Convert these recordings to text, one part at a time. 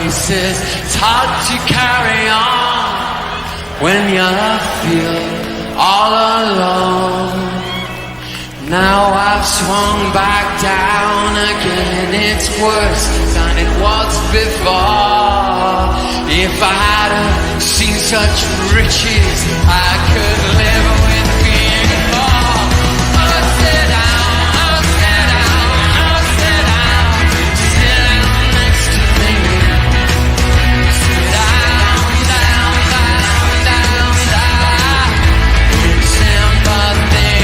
races. It's hard to carry on when you feel all alone. Now I've swung back down again. It's worse than it was before. If I hadn't seen such riches, I could live with being poor. I'll sit down, I'll sit down, I'll sit down, sit down next to me. Sit down, down, down, down, down, in sympathy.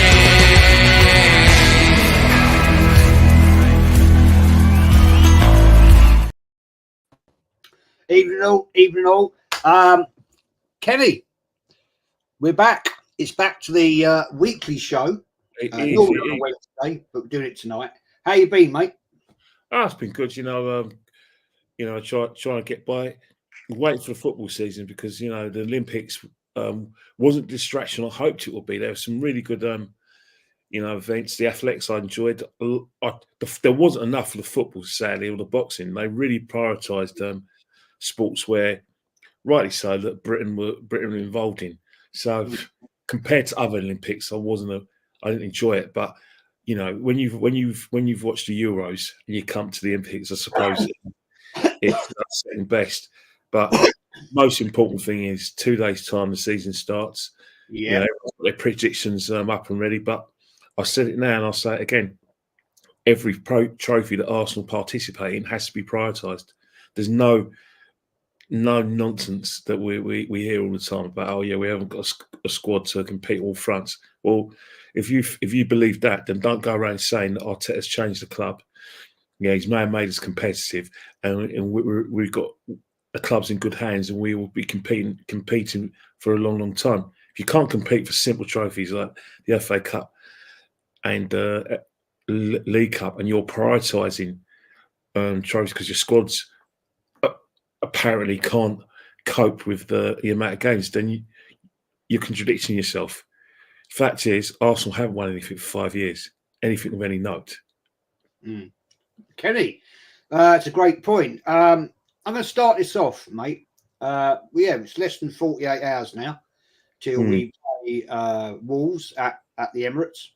Evening all. Kenny, we're back. It's back to the weekly show. Normally on a Wednesday, but we're doing it tonight. How you been, mate? It's been good. Trying to get by. Waiting for the football season because the Olympics wasn't a distraction I hoped it would be. There were some really good events. The athletics I enjoyed. There wasn't enough for the football, sadly, or the boxing. They really prioritised sports where, rightly so, that Britain were involved in. So compared to other Olympics, I didn't enjoy it. But when you've watched the Euros and you come to the Olympics, I suppose it's second best. But most important thing is 2 days' time the season starts. Yeah, their predictions up and ready. But I said it now and I'll say it again. Every trophy that Arsenal participate in has to be prioritised. There's no nonsense that we hear all the time about. We haven't got a squad to compete all fronts. Well, if you believe that, then don't go around saying that Arteta's changed the club. He's made us competitive, and we've got the club's in good hands, and we will be competing for a long time. If you can't compete for simple trophies like the FA Cup and League Cup, and you're prioritising trophies because your squad's apparently can't cope with the amount of games, then you're contradicting yourself. Fact is, Arsenal haven't won anything for 5 years, anything of any note. Kenny, it's a great point. I'm going to start this off, mate. It's less than 48 hours now till we play Wolves at the Emirates.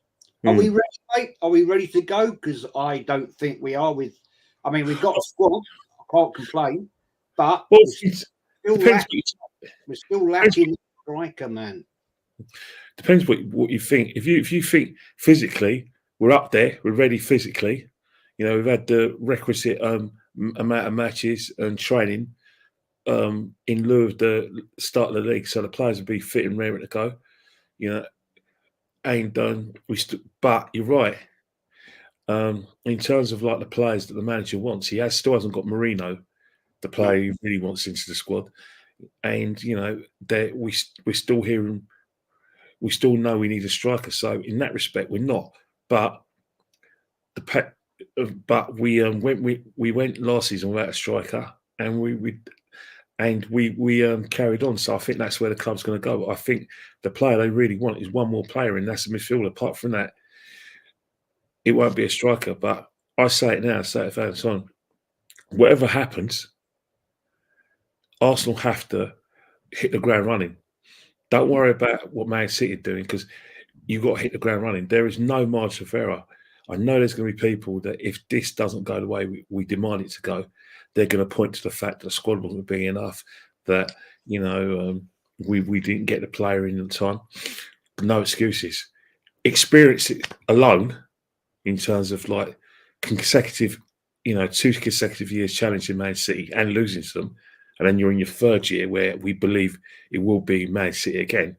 Are we ready, mate? Are we ready to go? Because I don't think we are. We've got a squad. I can't complain. But we're still lacking striker, man. Depends what you think. If you think physically, we're up there. We're ready physically. We've had the requisite amount of matches and training in lieu of the start of the league, so the players will be fit and raring to go. But you're right. In terms of like the players that the manager wants, still hasn't got Marino, the player he really wants into the squad, and we're still hearing, we still know we need a striker. So in that respect, we're not. But we went last season without a striker, and we carried on. So I think that's where the club's going to go. I think the player they really want is one more player, and that's a midfielder. Apart from that, it won't be a striker. But I say it now, I say it for time. Whatever happens, Arsenal have to hit the ground running. Don't worry about what Man City are doing, because you've got to hit the ground running. There is no margin of error. I know there's going to be people that if this doesn't go the way we demand it to go, they're going to point to the fact that the squad wasn't big enough, that we didn't get the player in time. No excuses. Experience alone, in terms of like consecutive, 2 consecutive years challenging Man City and losing to them, and then you're in your third year where we believe it will be Man City again.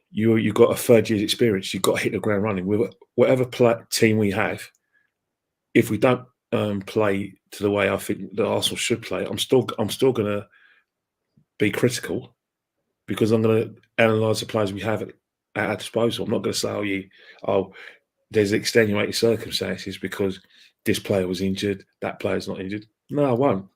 You've got a third year's experience. You've got to hit the ground running with whatever team we have. If we don't play to the way I think that Arsenal should play, I'm still going to be critical, because I'm going to analyse the players we have at our disposal. I'm not going to say, there's extenuating circumstances because this player was injured, that player's not injured. No, I won't.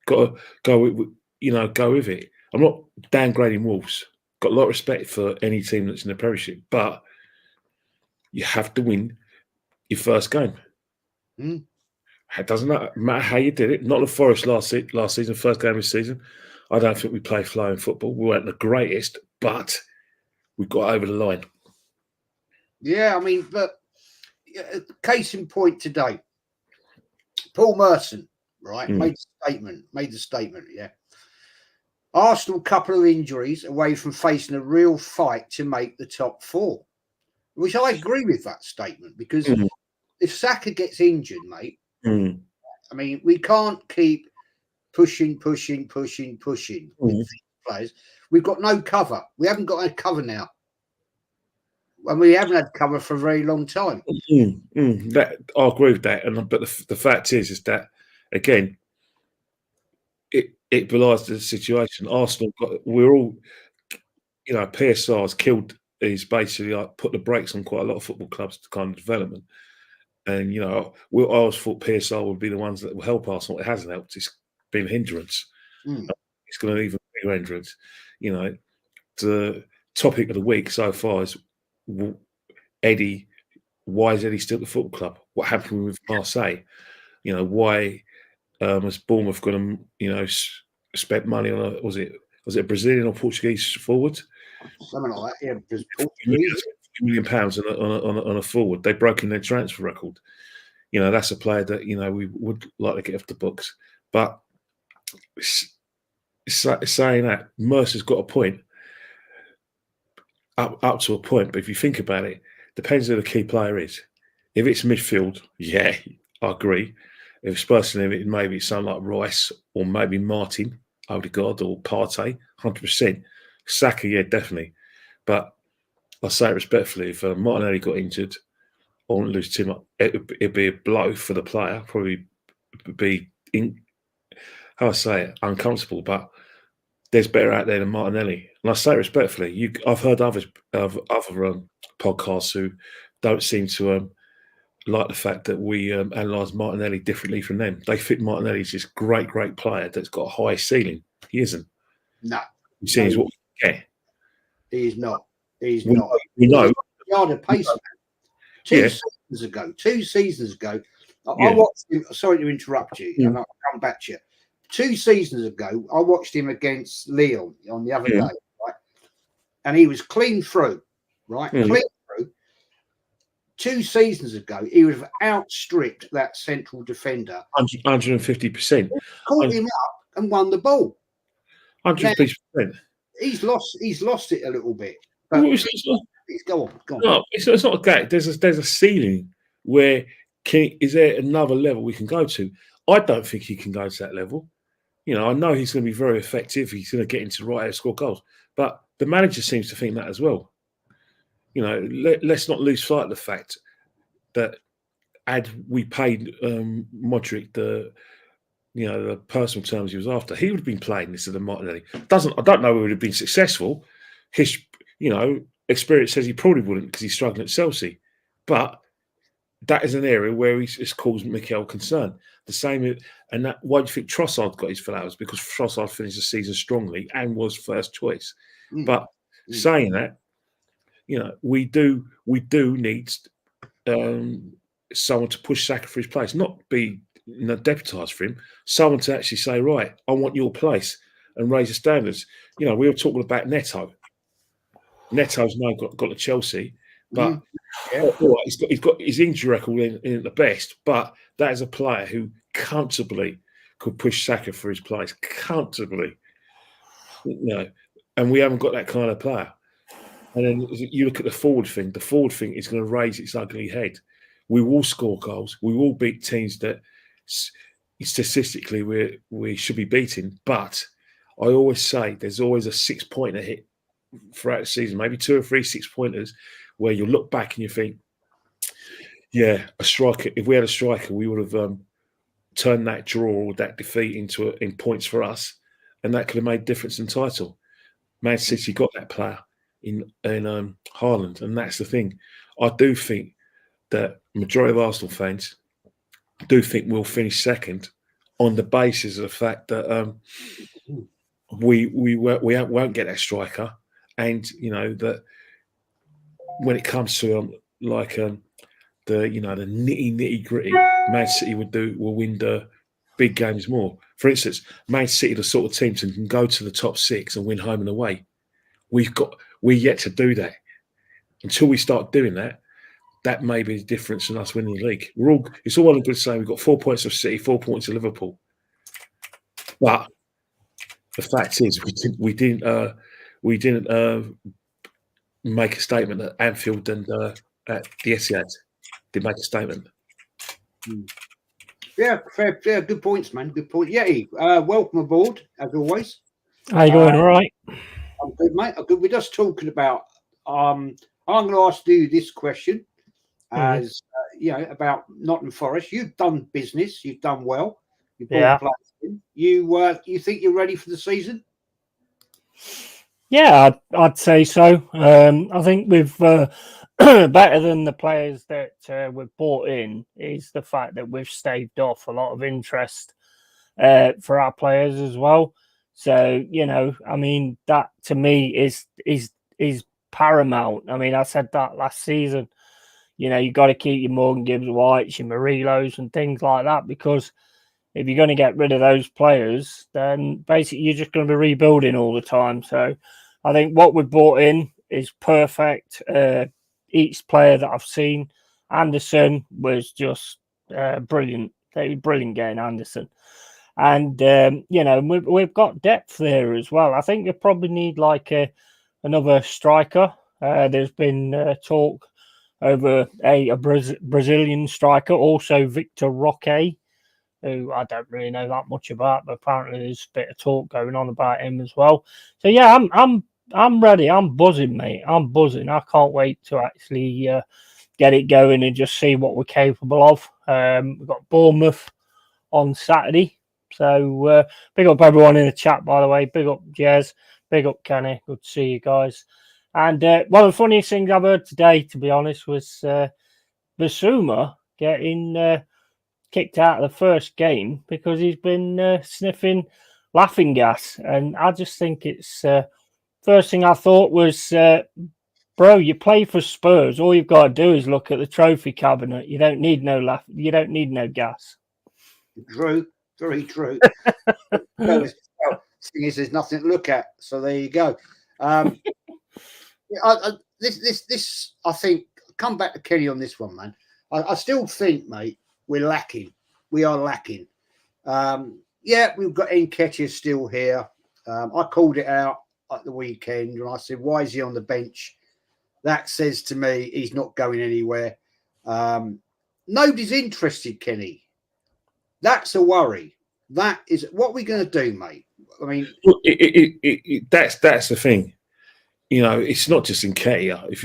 Got to go with it. I'm not downgrading Wolves. Got a lot of respect for any team that's in the Premiership, but you have to win your first game. It doesn't matter how you did it. Not the Forest last season, first game of the season. I don't think we play flowing football. We weren't the greatest, but we got over the line. Yeah, I mean, but case in point today, Paul Merson, right, made the statement, yeah. Arsenal, couple of injuries away from facing a real fight to make the top 4, which I agree with that statement, because if Saka gets injured, mate, I mean, we can't keep pushing with these players. We've got no cover. We haven't got any cover now. And we haven't had cover for a very long time. That I agree with that, but the fact is that again, it belies the situation. Arsenal, we're all, PSR's killed. Is basically like put the brakes on quite a lot of football clubs to kind of development, and I always thought PSR would be the ones that will help Arsenal. It hasn't helped. It's been a hindrance. It's going to be even bigger hindrance. The topic of the week so far is Eddie. Why is Eddie still at the football club? What happened with Marseille? Why has Bournemouth going to spent money on was it a Brazilian or Portuguese forward? Something like that. Yeah, because £50 million on a forward. They've broken their transfer record. That's a player that we would like to get off the books. But saying that, Mercer's got a point. Up to a point, but if you think about it, depends who the key player is. If it's midfield, yeah, I agree. If it's personally, maybe it's someone like Rice or maybe Martin, Odegaard or Partey, 100%. Saka, yeah, definitely. But I say it respectfully, if Martinelli got injured, I wouldn't lose too much. It'd be a blow for the player. Probably be, uncomfortable. But there's better out there than Martinelli. And I say it respectfully. I've heard other podcasts who don't seem to like the fact that we analyse Martinelli differently from them. They think Martinelli's this great player that's got a high ceiling. He isn't. No. You see, he's what we get. He is not. He's not. We know. Yard of pace, man. Two seasons ago, I watched him. Sorry to interrupt you, and I'll come back to you. 2 seasons ago, I watched him against Lyon on the other day, right? And he was clean through, right? Clean through. 2 seasons ago, he would have outstripped that central defender. 150%. Caught him up and won the ball. 150%. He's lost it a little bit. But go on. No, it's not a gap. There's a ceiling where is there another level we can go to? I don't think he can go to that level. I know he's going to be very effective. He's going to get into the right area, score goals. But the manager seems to think that as well. Let's not lose sight of the fact that had we paid Modric the personal terms he was after, he would have been playing this as a Martinelli. I don't know if he would have been successful. His, experience says he probably wouldn't because he's struggling at Chelsea. But that is an area where it's caused Mikel concern. The same, and that why do you think Trossard got his flowers? Because Trossard finished the season strongly and was first choice. But saying that, we do need someone to push Saka for his place, not be deputised for him. Someone to actually say, right, I want your place and raise the standards. We were talking about Neto. Neto's now got to Chelsea, but he's got his injury record in the best. But that is a player who comfortably could push Saka for his place, comfortably. And we haven't got that kind of player. And then you look at the forward thing. The forward thing is going to raise its ugly head. We will score goals. We will beat teams that statistically we should be beating. But I always say there's always a 6-pointer hit throughout the season, maybe 2 or 3 6-pointers, where you look back and you think, yeah, a striker. If we had a striker, we would have turned that draw or that defeat in points for us, and that could have made a difference in title. Man City got that player in Haaland, and that's the thing. I do think that majority of Arsenal fans do think we'll finish second on the basis of the fact that we won't get that striker, and that when it comes to the nitty gritty Man City will win the big games more. For instance, Man City, the sort of teams that can go to the top 6 and win home and away. We're yet to do that. Until we start doing that, that may be the difference in us winning the league. It's all well and good saying we've got 4 points of City, 4 points of Liverpool, but the fact is we didn't make a statement at Anfield and at the Etihad. Did make a statement. Yeah, fair, good points, man. Good point. Yeti, welcome aboard as always. How you going? All right. I'm good, mate. I'm good. We're just talking about. I'm going to ask you this question, as about Nottingham Forest. You've done business. You've done well. You've brought players in. You think you're ready for the season? Yeah, I'd say so. I think we've better than the players that we've brought in is the fact that we've staved off a lot of interest for our players as well. So I mean, that to me is paramount. I mean, I said that last season. You got to keep your Morgan Gibbs Whites, your Morelos, and things like that, because if you're going to get rid of those players, then basically you're just going to be rebuilding all the time. So I think what we've brought in is perfect. Each player that I've seen, Anderson was just brilliant. They were brilliant getting Anderson. And, we've got depth there as well. I think we probably need like another striker. There's been talk over a Brazilian striker, also Victor Roque, who I don't really know that much about, but apparently there's a bit of talk going on about him as well. So yeah, I'm ready. I'm buzzing, mate. I'm buzzing. I can't wait to actually get it going and just see what we're capable of. We've got Bournemouth on Saturday. So big up everyone in the chat, by the way. Big up Jez. Big up Kenny. Good to see you guys. And one of the funniest things I've heard today, to be honest, was Basuma getting kicked out of the first game because he's been sniffing laughing gas. And I just think it's first thing I thought was, bro, you play for Spurs. All you've got to do is look at the trophy cabinet. You don't need no You don't need no gas. True, very true. Thing is, there's nothing to look at. So there you go. This I think, come back to Kenny on this one, man. I still think, mate, we're lacking. We are lacking. We've got Nketiah still here. I called it out at the weekend and I said, why is he on the bench? That says to me he's not going anywhere. Nobody's interested, Kenny. That's a worry. That is what we're going to do, mate. I mean, that's the thing. It's not just Nketiah. If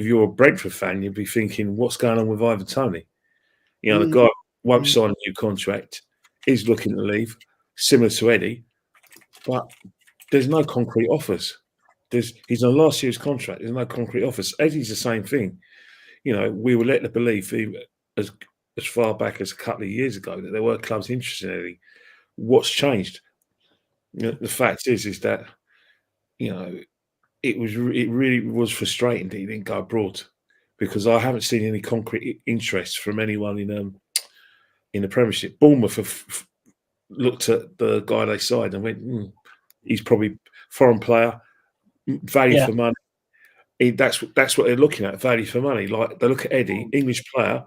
you're a Brentford fan, you'd be thinking, what's going on with Ivan Toney? The guy won't sign a new contract. He's looking to leave, similar to Eddie, but there's no concrete offers. He's on last year's contract. There's no concrete offers. Eddie's the same thing. We were led to believe as far back as a couple of years ago that there were clubs interested in Eddie. What's changed? The fact is that it really was frustrating that he didn't go abroad, because I haven't seen any concrete interest from anyone in the Premiership. Bournemouth have looked at the guy they signed and went, he's probably foreign player, value for money. That's what they're looking at, value for money. Like they look at Eddie, English player,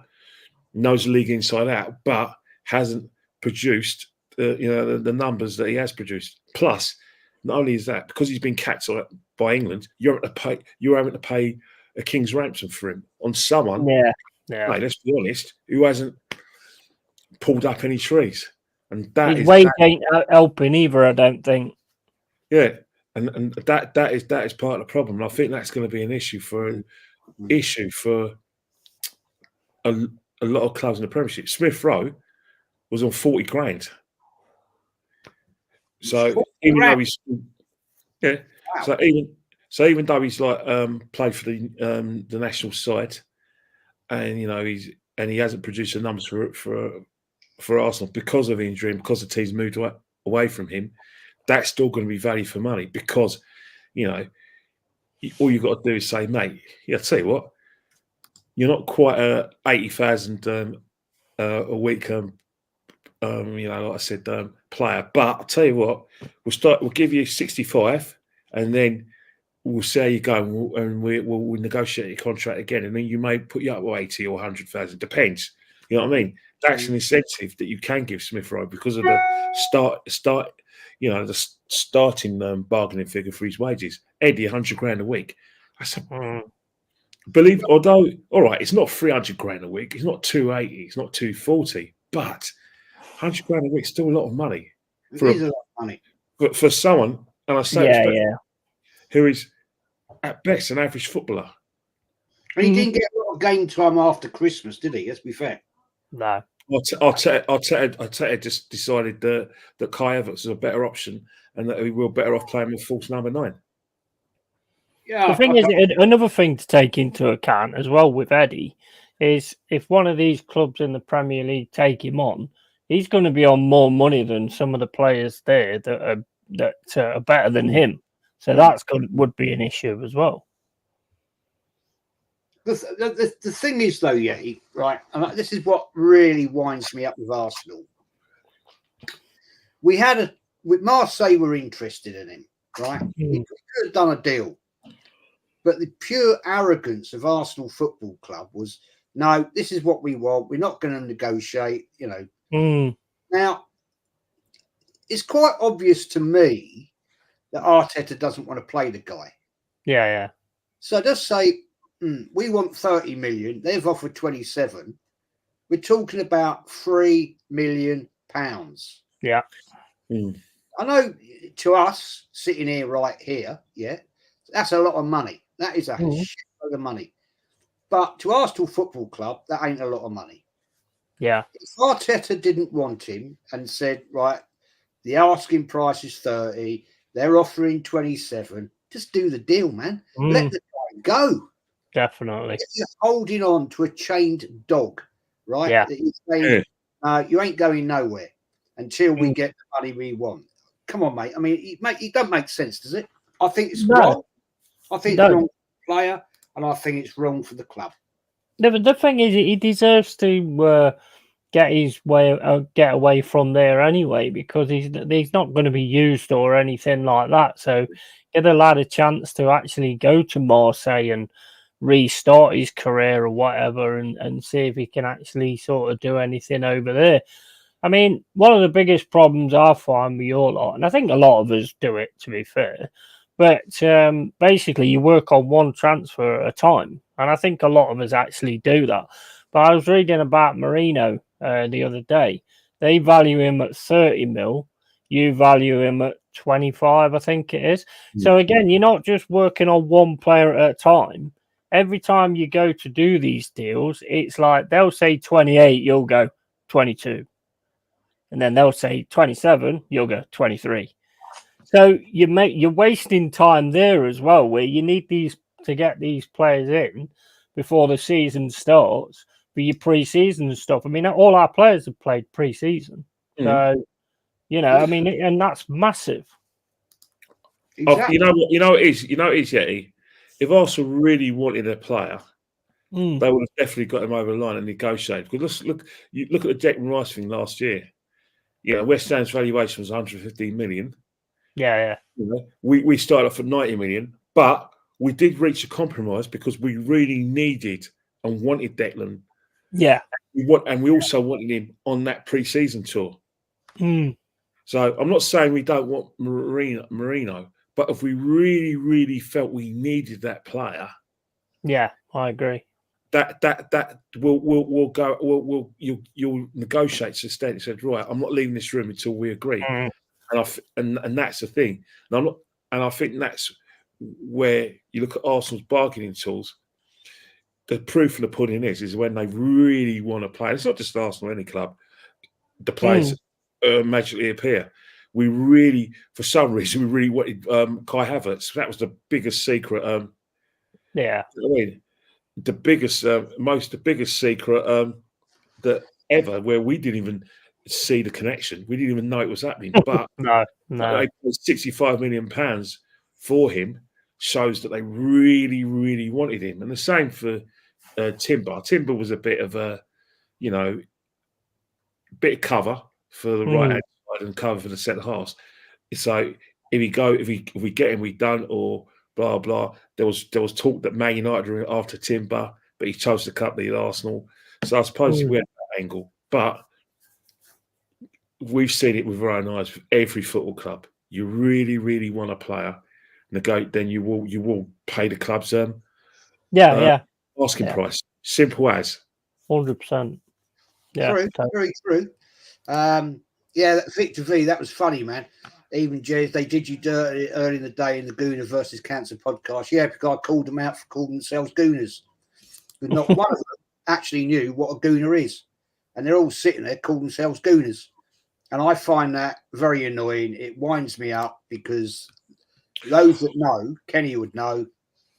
knows the league inside out, but hasn't produced the numbers that he has produced. Plus, not only is that, because he's been capped by England, you're having to pay a king's ransom for him on someone. Yeah. Mate, let's be honest, who hasn't pulled up any trees, and his wage ain't helping either, I don't think. Yeah, and that is part of the problem. And I think that's going to be an issue for a lot of clubs in the Premiership. Smith Rowe was on 40 grand. So even though he's even though he's like played for the national side, and he hasn't produced the numbers for Arsenal because of injury and because the team's moved away from him, that's still going to be value for money, because all you've got to do is say, mate, I'll tell you what, you're not quite a 80,000 a week, like I said, player. But I'll tell you what, we'll give you 65, and then we'll see how you go, and we'll negotiate your contract again, and then you may put you up to 80 or 100,000. Depends. You know what I mean? That's an incentive that you can give Smith Rowe because of the the starting bargaining figure for his wages. Eddie, 100 grand a week. That's although, all right, it's not 300 grand a week, it's not 280, it's not 240, but 100 grand a week is still a lot of money. It is a lot of money. But for someone, and I say who is at best an average footballer. And he didn't get a lot of game time after Christmas, did he? Let's be fair. No. Arteta just decided that Kai Havertz is a better option and that we were better off playing with false number 9. Yeah. The thing is, another thing to take into account as well with Eddie is if one of these clubs in the Premier League take him on, he's going to be on more money than some of the players there that are better than him. So would be an issue as well. The thing is, though, Yeti, right, and this is what really winds me up with Arsenal. With Marseille were interested in him, right? We could have done a deal. But the pure arrogance of Arsenal Football Club was, no, this is what we want. We're not going to negotiate, Now, it's quite obvious to me that Arteta doesn't want to play the guy. Yeah. So just say, we want 30 million. They've offered 27. We're talking about £3 million. Yeah. I know to us, sitting here right here, that's a lot of money. That is a shitload of money. But to Arsenal Football Club, that ain't a lot of money. Yeah. If Arteta didn't want him and said, right, the asking price is 30, they're offering 27, just do the deal, man. Let the guy go. Definitely. If you're holding on to a chained dog, right? Yeah. That you're saying, you ain't going nowhere until we get the money we want. Come on, mate. I mean, it don't make sense, does it? I think it's wrong. I think it's wrong for the player, and I think it's wrong for the club. The thing is, he deserves to get away from there anyway, because he's not going to be used or anything like that. So give the lad a chance to actually go to Marseille and restart his career or whatever, and see if he can actually sort of do anything over there. I mean, one of the biggest problems I find with your lot, and I think a lot of us do it, to be fair, but basically you work on one transfer at a time. And I think a lot of us actually do that. But I was reading about Marino the other day. They value him at 30 mil. You value him at 25, I think it is. So again, you're not just working on one player at a time. Every time you go to do these deals, it's like they'll say 28, you'll go 22. And then they'll say 27, you'll go 23. So you're wasting time there as well, where you need to get these players in before the season starts for your pre-season stuff. I mean, all our players have played pre-season. So, I mean, and that's massive. Exactly. You know it is, Yeti. If Arsenal really wanted a player, they would have definitely got him over the line and negotiated. Because look at the Declan Rice thing last year. West Ham's valuation was 115 million. Yeah. We started off at 90 million, but we did reach a compromise because we really needed and wanted Declan. Yeah. And we also wanted him on that pre-season tour. So I'm not saying we don't want Marino, but if we really, really felt we needed that player, yeah, I agree. That we'll go. You'll negotiate to the extent. Said, right, I'm not leaving this room until we agree. And that's the thing. And I think that's where you look at Arsenal's bargaining tools. The proof of the pudding is when they really want to play. It's not just Arsenal, any club. The players magically appear. We really, for some reason, we really wanted Kai Havertz. That was the biggest secret. Yeah, I mean, the biggest secret that ever, where we didn't even see the connection. We didn't even know it was happening. But no. They paid £65 million for him shows that they really, really wanted him. And the same for Timber. Timber was a bit of a, bit of cover for the right hand side and cover for the centre halves. So if we get him, we done, or blah blah. There was talk that Man United were after Timber, but he chose to cut the Arsenal. So I suppose we had that angle, but we've seen it with our own eyes with every football club. You really, really want a player, then you will pay the club's asking price. Simple as. 100%. Yeah, very true. That Victor V, that was funny, man. Even Jez, they did you dirty early in the day in the Gooner versus Cancer podcast. Yeah, because I called them out for calling themselves Gooners. But not one of them actually knew what a Gooner is. And they're all sitting there calling themselves Gooners. And I find that very annoying. It winds me up because those that know, Kenny would know,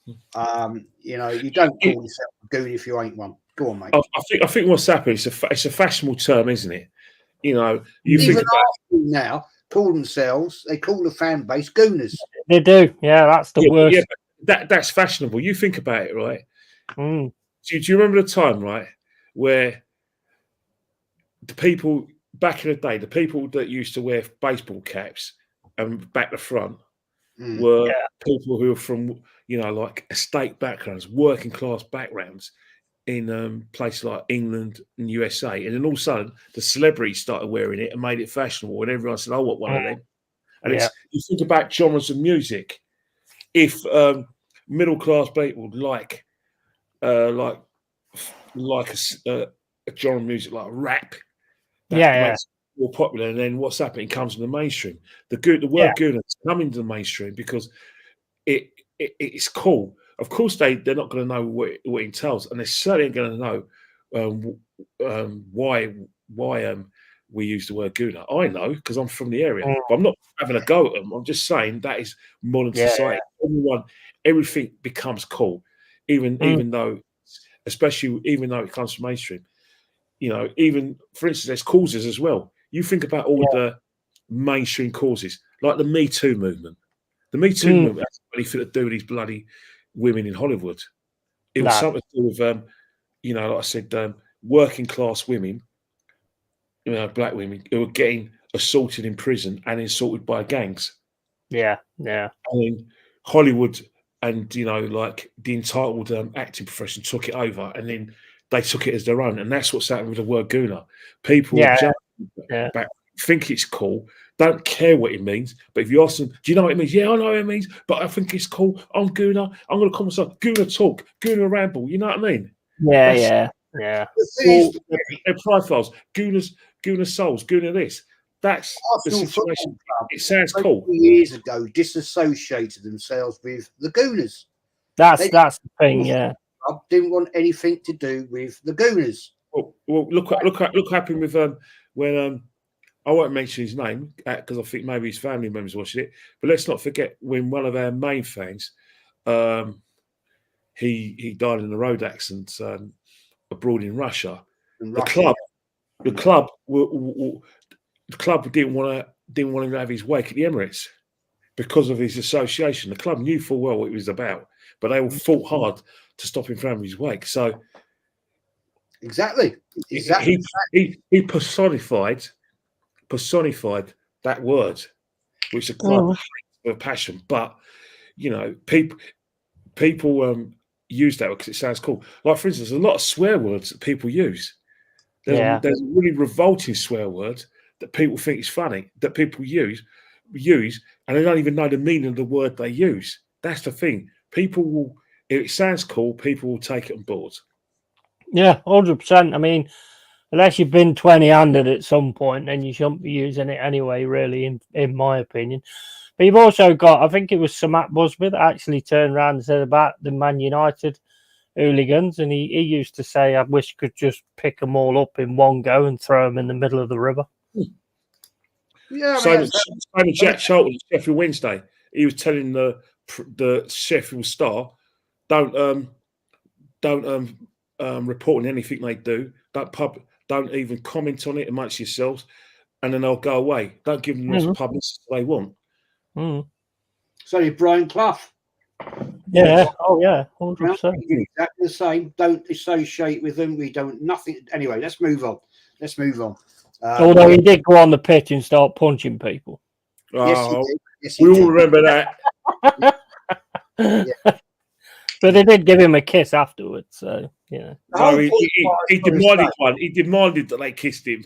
you don't call yourself a Goon if you ain't one. Go on, mate. I think what's happened, it's a fashionable term, isn't it? You even think about now call themselves, they call the fan base Gooners. They do. Yeah, that's the worst. Yeah, that's fashionable. You think about it, right? Do you remember the time, right, where the people back in the day, the people that used to wear baseball caps and back the front were people who were from, like estate backgrounds, working class backgrounds in places like England and USA. And then all of a sudden, the celebrities started wearing it and made it fashionable. And everyone said, I want one of them. And you think about genres of music. If middle class people like a genre of music like rap, makes it more popular. And then what's happening? It comes in the mainstream. The word Gooner is coming to the mainstream because it's cool. Of course, they're not going to know what it entails, and they're certainly going to know why we use the word Gooner. I know because I'm from the area, but I'm not having a go at them. I'm just saying that is modern society. Everything becomes cool, even though it comes from mainstream. Even for instance, there's causes as well. You think about all the mainstream causes, like the Me Too movement. The Me Too movement has anything to do with these bloody women in Hollywood. It was something to do with, like I said, working class women, black women who were getting assaulted in prison and assaulted by gangs. Yeah. And Hollywood and like the entitled acting profession took it over, and then they took it as their own, and that's what's happened with the word Gooner. People think it's cool, don't care what it means, but if you ask them, do you know what it means? Yeah, I know what it means, but I think it's cool. I'm Gooner. I'm going to call myself Gooner Talk, Gooner Ramble. You know what I mean? Yeah. Their profiles, Gooner Souls, Gooner this. That's Arsenal the situation. It sounds cool. Years ago, disassociated themselves with the Gooners. That's the thing. Yeah. Didn't want anything to do with the Gooners. Well, look happened with when I won't mention his name because I think maybe his family members watching it. But let's not forget when one of our main fans, he died in a road accident abroad in Russia. The club didn't want him to have his wake at the Emirates because of his association. The club knew full well what it was about, but they all fought hard to stop him from having his wake. So exactly. He personified that word, which the club hates with passion. But people use that because it sounds cool. Like for instance, a lot of swear words that people use. There's a really revolting swear word that people think is funny that people use, and they don't even know the meaning of the word they use. That's the thing. People will, if it sounds cool, people will take it on board. Yeah, 100%. I mean, unless you've been 20-handed at some point, then you shouldn't be using it anyway, really, in my opinion. But you've also got, I think it was Sir Matt Busby that actually turned around and said about the Man United hooligans, and he used to say, I wish I could just pick them all up in one go and throw them in the middle of the river. Yeah, Simon Jack Charlton, Sheffield Wednesday, he was telling the Sheffield Star, don't report on anything they do. Don't even comment on it amongst yourselves, and then they'll go away. Don't give them the publicity they want. So did Brian Clough. Yeah. Oh yeah, 100%. Exactly the same. Don't associate with them. We don't nothing. Anyway, let's move on. Although he did go on the pitch and start punching people. Yes, he Oh, did. Yes, he we all did. remember that. But they did give him a kiss afterwards, so The No, whole he, point he, of he what I was trying to demanded say- one. He demanded that they kissed him.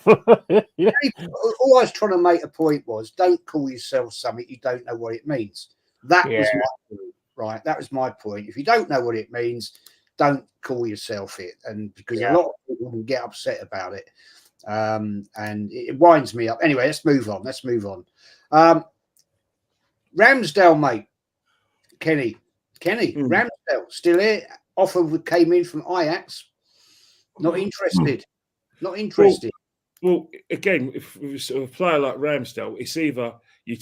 all I was trying to make a point was, don't call yourself something you don't know what it means. That was Yeah. my point, right? That was my point. If you don't know what it means, don't call yourself it. And because a lot of people can get upset about it. And it winds me up. Anyway, let's move on. Ramsdale, mate. Kenny, Ramsdale, still here. Offer came in from Ajax. Not interested. Not interested. Well, again, if a player like Ramsdale, it's either you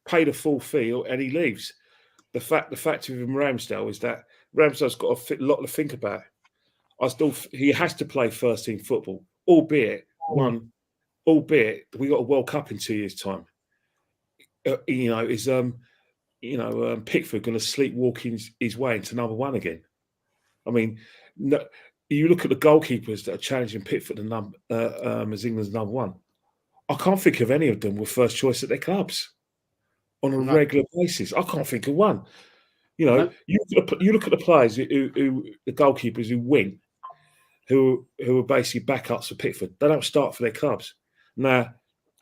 pay the full fee and he leaves. The fact of him Ramsdale is that Ramsdale's got a lot to think about. He has to play first team football, albeit we got a World Cup in 2 years' time. Pickford going to sleepwalk his way into number one again? I mean, no, you look at the goalkeepers that are challenging Pickford as England's number one. I can't think of any of them with first choice at their clubs on a regular basis. I can't think of one. You look at the players who the goalkeepers who win, who are basically backups for Pickford. They don't start for their clubs. Now,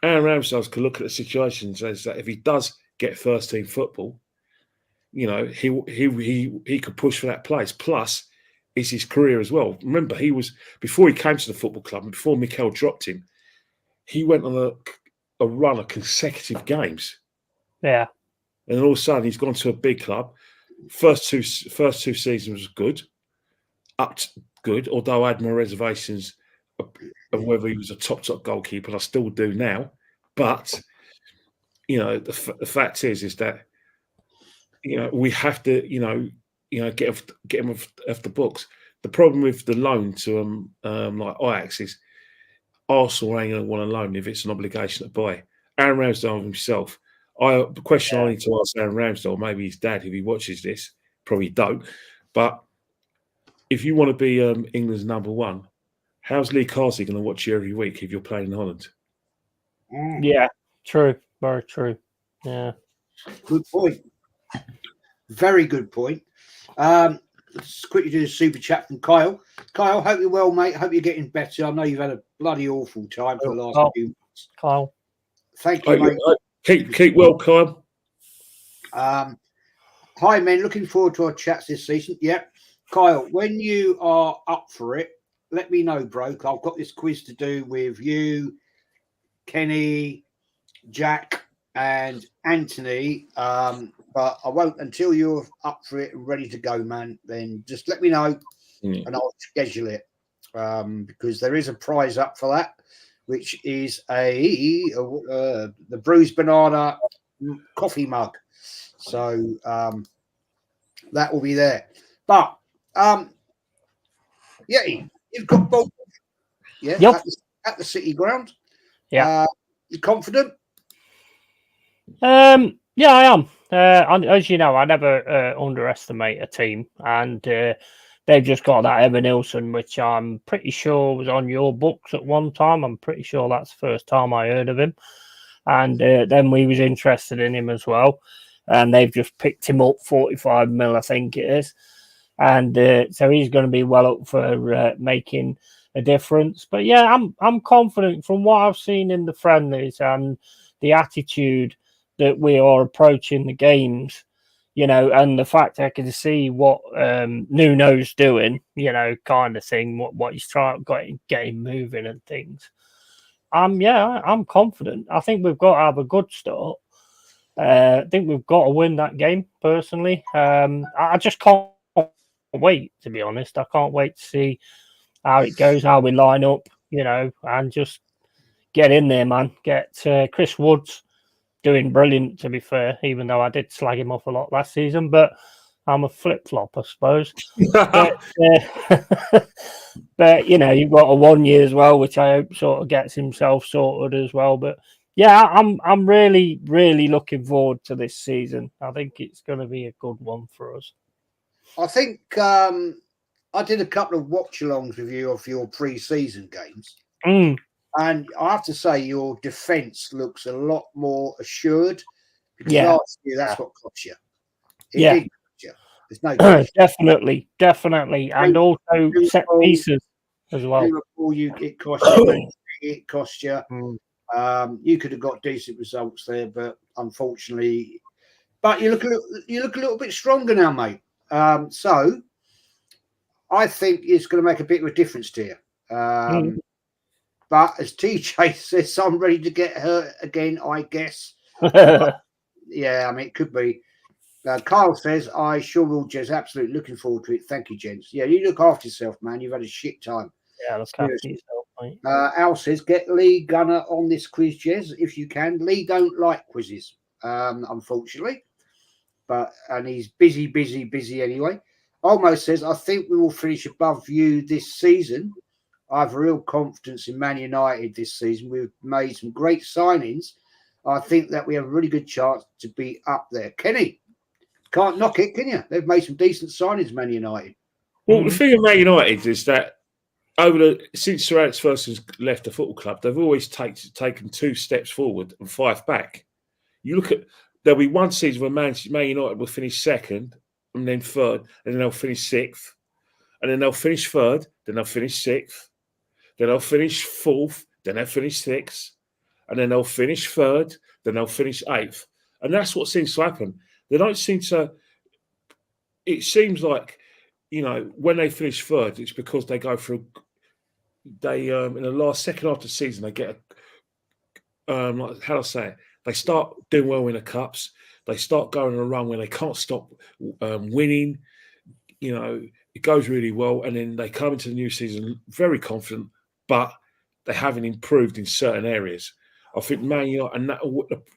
Aaron Ramsdale can look at the situation and says that if he does get first team football, he could push for that place. Plus, it's his career as well. Remember, before he came to the football club and before Mikel dropped him, he went on a run of consecutive games. Yeah. And all of a sudden, he's gone to a big club. First two seasons was good, good. Although I had my reservations of whether he was a top goalkeeper, and I still do now. But the fact is that we have to get him off the books. The problem with the loan to like Ajax is Arsenal ain't going to want a loan if it's an obligation to buy. Aaron Ramsdale himself. The question I need to ask Aaron Ramsdale, maybe his dad, if he watches this, probably don't. But if you want to be England's number one, how's Lee Carsley going to watch you every week if you're playing in Holland? Yeah, true. Very true. Yeah. Good point. Very good point. Let's quickly do the super chat from Kyle. Kyle, hope you're well, mate. Hope you're getting better. I know you've had a bloody awful time for the last few months. Kyle. Thank you, mate. Keep well, Kyle. Hi, men. Looking forward to our chats this season. Yeah. Kyle, when you are up for it, let me know, bro. I've got this quiz to do with you, Kenny, Jack, and Anthony. But I won't until you're up for it and ready to go, man. Then just let me know and I'll schedule it. Because there is a prize up for that, which is the Bruised Banana coffee mug. So that will be there. But Yeti, you've got both. Yeah, yep. At the City Ground. Yeah. You confident? Yeah, I am. As you know, I never underestimate a team, and they've just got that Evan Nilsson, which I'm pretty sure was on your books at one time. I'm pretty sure that's the first time I heard of him, and then we was interested in him as well, and they've just picked him up 45 mil, I think it is, and so he's going to be well up for making a difference. But yeah, I'm confident from what I've seen in the friendlies and the attitude that we are approaching the games, and the fact I can see what Nuno's doing, kind of thing, what he's trying to get him moving and things. I'm confident. I think we've got to have a good start. I think we've got to win that game, personally. I just can't wait, to be honest. I can't wait to see how it goes, how we line up, and just get in there, man. Get Chris Woods doing brilliant, to be fair, even though I did slag him off a lot last season, but I'm a flip-flop, I suppose. but you've got a 1 year as well, which I hope sort of gets himself sorted as well. But yeah, I'm really, really looking forward to this season. I think it's going to be a good one for us. I think I did a couple of watch-alongs with you of your pre-season games, Mm. and I have to say your defence looks a lot more assured because Yeah. last year that's what cost you. It Yeah. did cost you. There's no question. definitely, and also set pieces as well. Liverpool, it cost you. It cost you. Mm. You could have got decent results there, but unfortunately, you look a little bit stronger now, mate. So I think it's going to make a bit of a difference to you. But as TJ says, I'm ready to get hurt again, I guess. Yeah, I mean, it could be. Kyle says, I sure will, Jez. Absolutely looking forward to it. Thank you, gents. Yeah, you look after yourself, man. You've had a shit time. Yeah, look after yourself, mate. Al says, get Lee Gunner on this quiz, Jez, if you can. Lee don't like quizzes, unfortunately. And he's busy anyway. Almost says, I think we will finish above you this season. I have real confidence in Man United this season. We've made some great signings. I think that we have a really good chance to be up there. Kenny, can't knock it, can you? They've made some decent signings, Man United. Well, the thing with Man United is that since Sir Alex Ferguson's left the football club, they've always taken 2 steps forward and 5 back. You look at, there'll be one season where Man United will finish 2nd and then 3rd, and then they'll finish 6th, and then they'll finish 3rd, then they'll finish 6th, then they'll finish 4th, then they'll finish 6th, and then they'll finish 3rd, then they'll finish 8th. And that's what seems to happen. They don't seem to. It seems like, when they finish 3rd, it's because they go through. They in the last second half of the season, they get how do I say it? They start doing well in the cups. They start going on a run where they can't stop winning. It goes really well, and then they come into the new season very confident, but they haven't improved in certain areas. I think Man United, and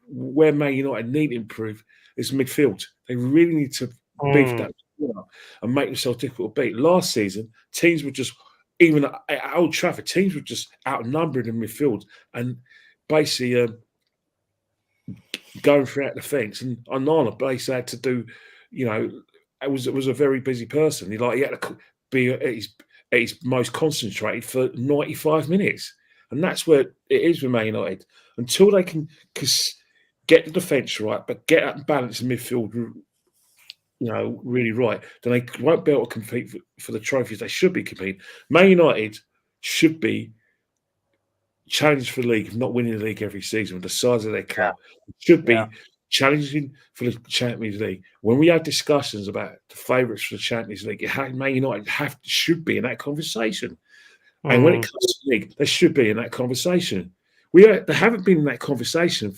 where Man United need to improve is midfield. They really need to beef that up and make themselves difficult to beat. Last season, teams were just, even at Old Trafford, teams were just outnumbered in midfield and basically going throughout the fence. And Onana basically had to do, it was a very busy person. He had to be at his most concentrated for 95 minutes. And that's where it is with Man United. Until they can get the defence right, but get that balance in midfield, really right, then they won't be able to compete for the trophies they should be competing. Man United should be challenged for the league, not winning the league every season with the size of their club. It should be challenging for the Champions League. When we have discussions about the favourites for the Champions League, Man United should be in that conversation. And when it comes to the league, they should be in that conversation. They haven't been in that conversation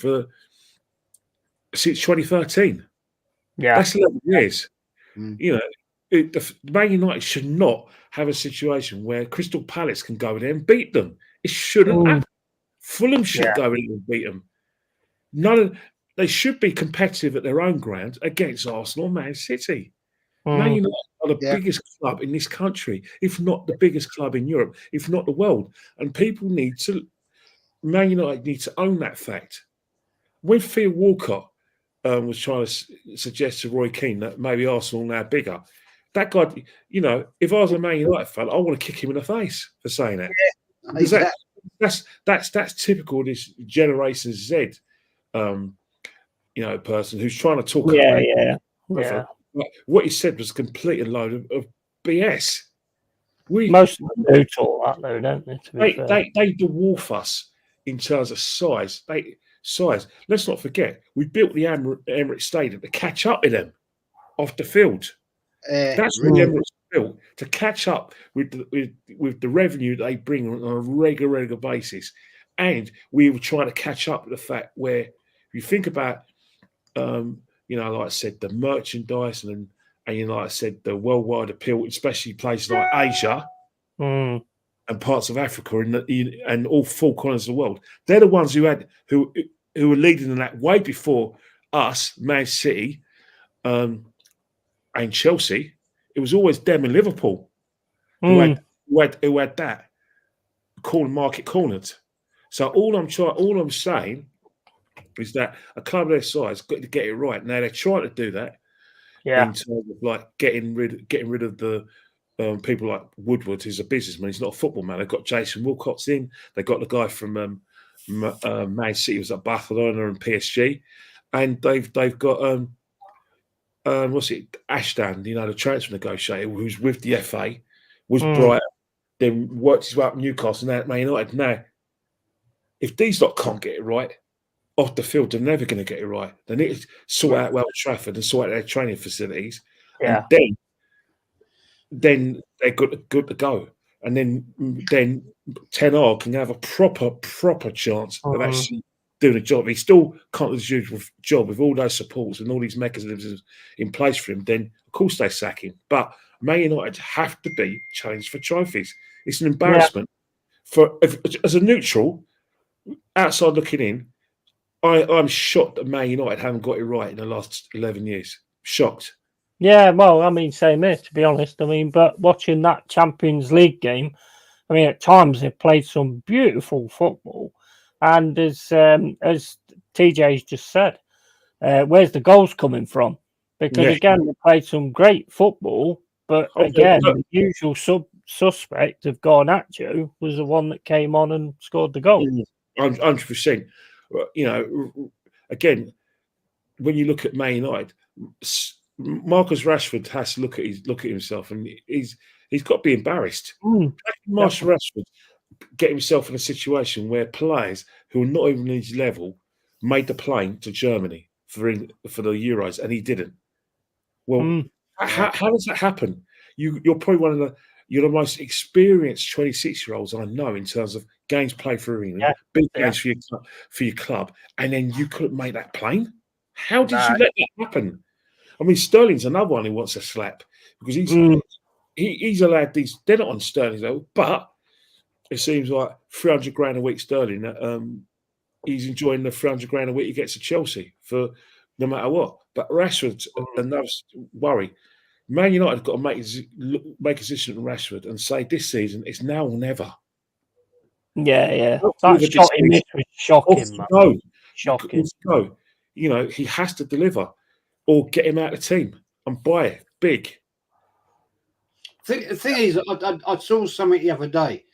since 2013. Yeah, that's 11 years. Man United should not have a situation where Crystal Palace can go in there and beat them. It shouldn't happen. Fulham should go in and beat them. They should be competitive at their own ground against Arsenal and Man City. Man United are the biggest club in this country, if not the biggest club in Europe, if not the world. And Man United need to own that fact. When Theo Walcott was trying to suggest to Roy Keane that maybe Arsenal are now bigger, that guy, if I was a Man United fan, I want to kick him in the face for saying that. Yeah, that's typical of this Generation Z, person who's trying to talk about what he said was a complete load of BS. Most of them do talk that, though, don't they? They dwarf us in terms of size. Let's not forget, we built the Emirates Stadium to catch up with them off the field. That's what the Emirates built, to catch up with the revenue they bring on a regular basis. And we were trying to catch up with the fact where, if you think about, like I said, the merchandise and like I said, the worldwide appeal, especially places like Asia and parts of Africa and all 4 corners of the world. They're the ones who were leading in that way before us, Man City, and Chelsea. It was always them and Liverpool who had that market cornered. So all I'm saying is that a club of their size got to get it right. Now they're trying to do that in terms of like getting rid of the people like Woodward, who's a businessman. He's not a football man. They've got Jason Wilcox in. They got the guy from Man City, was at Barcelona and PSG, and they've got what's it, Ashton, the transfer negotiator, who's with the FA, was Brighton, then worked his way up Newcastle, now at Man United. Now, if these lot can't get it right off the field, they're never going to get it right. They need to sort out Old Trafford and sort out their training facilities, and then they're good to go. And then Ten Hag can have a proper chance of actually doing a job. He still can't do the usual job with all those supports and all these mechanisms in place for him. Then of course they sack him. But Man United have to be challenged for trophies. It's an embarrassment as a neutral outside looking in. I'm shocked that Man United haven't got it right in the last 11 years. Shocked. Yeah, well, I mean, same here, to be honest. I mean, but watching that Champions League game, I mean, at times they played some beautiful football. And as TJ's just said, where's the goals coming from? Because, again, they played some great football, but, again, the usual suspect of Garnacho was the one that came on and scored the goal. 100%. Again, when you look at Man United, Marcus Rashford has to look at himself, and he's got to be embarrassed. Marcus Rashford get himself in a situation where players who are not even his level made the plane to Germany for the Euros, and he didn't. Well, how does that happen? You're probably you're the most experienced 26-year-olds I know in terms of games played for England, big games for your club, and then you couldn't make that plane. How did you let that happen? I mean, Sterling's another one who wants a slap because he's allowed these. They're not on Sterling though, but it seems like 300 grand a week Sterling. He's enjoying the 300 grand a week he gets at Chelsea for no matter what. But Rashford's another worry. Man United have got to make a decision on Rashford and say this season it's now or never. Yeah. That shot he missed was shocking, man. Shocking. No, he has to deliver, or get him out of the team and buy it big. The thing is, I saw something the other day.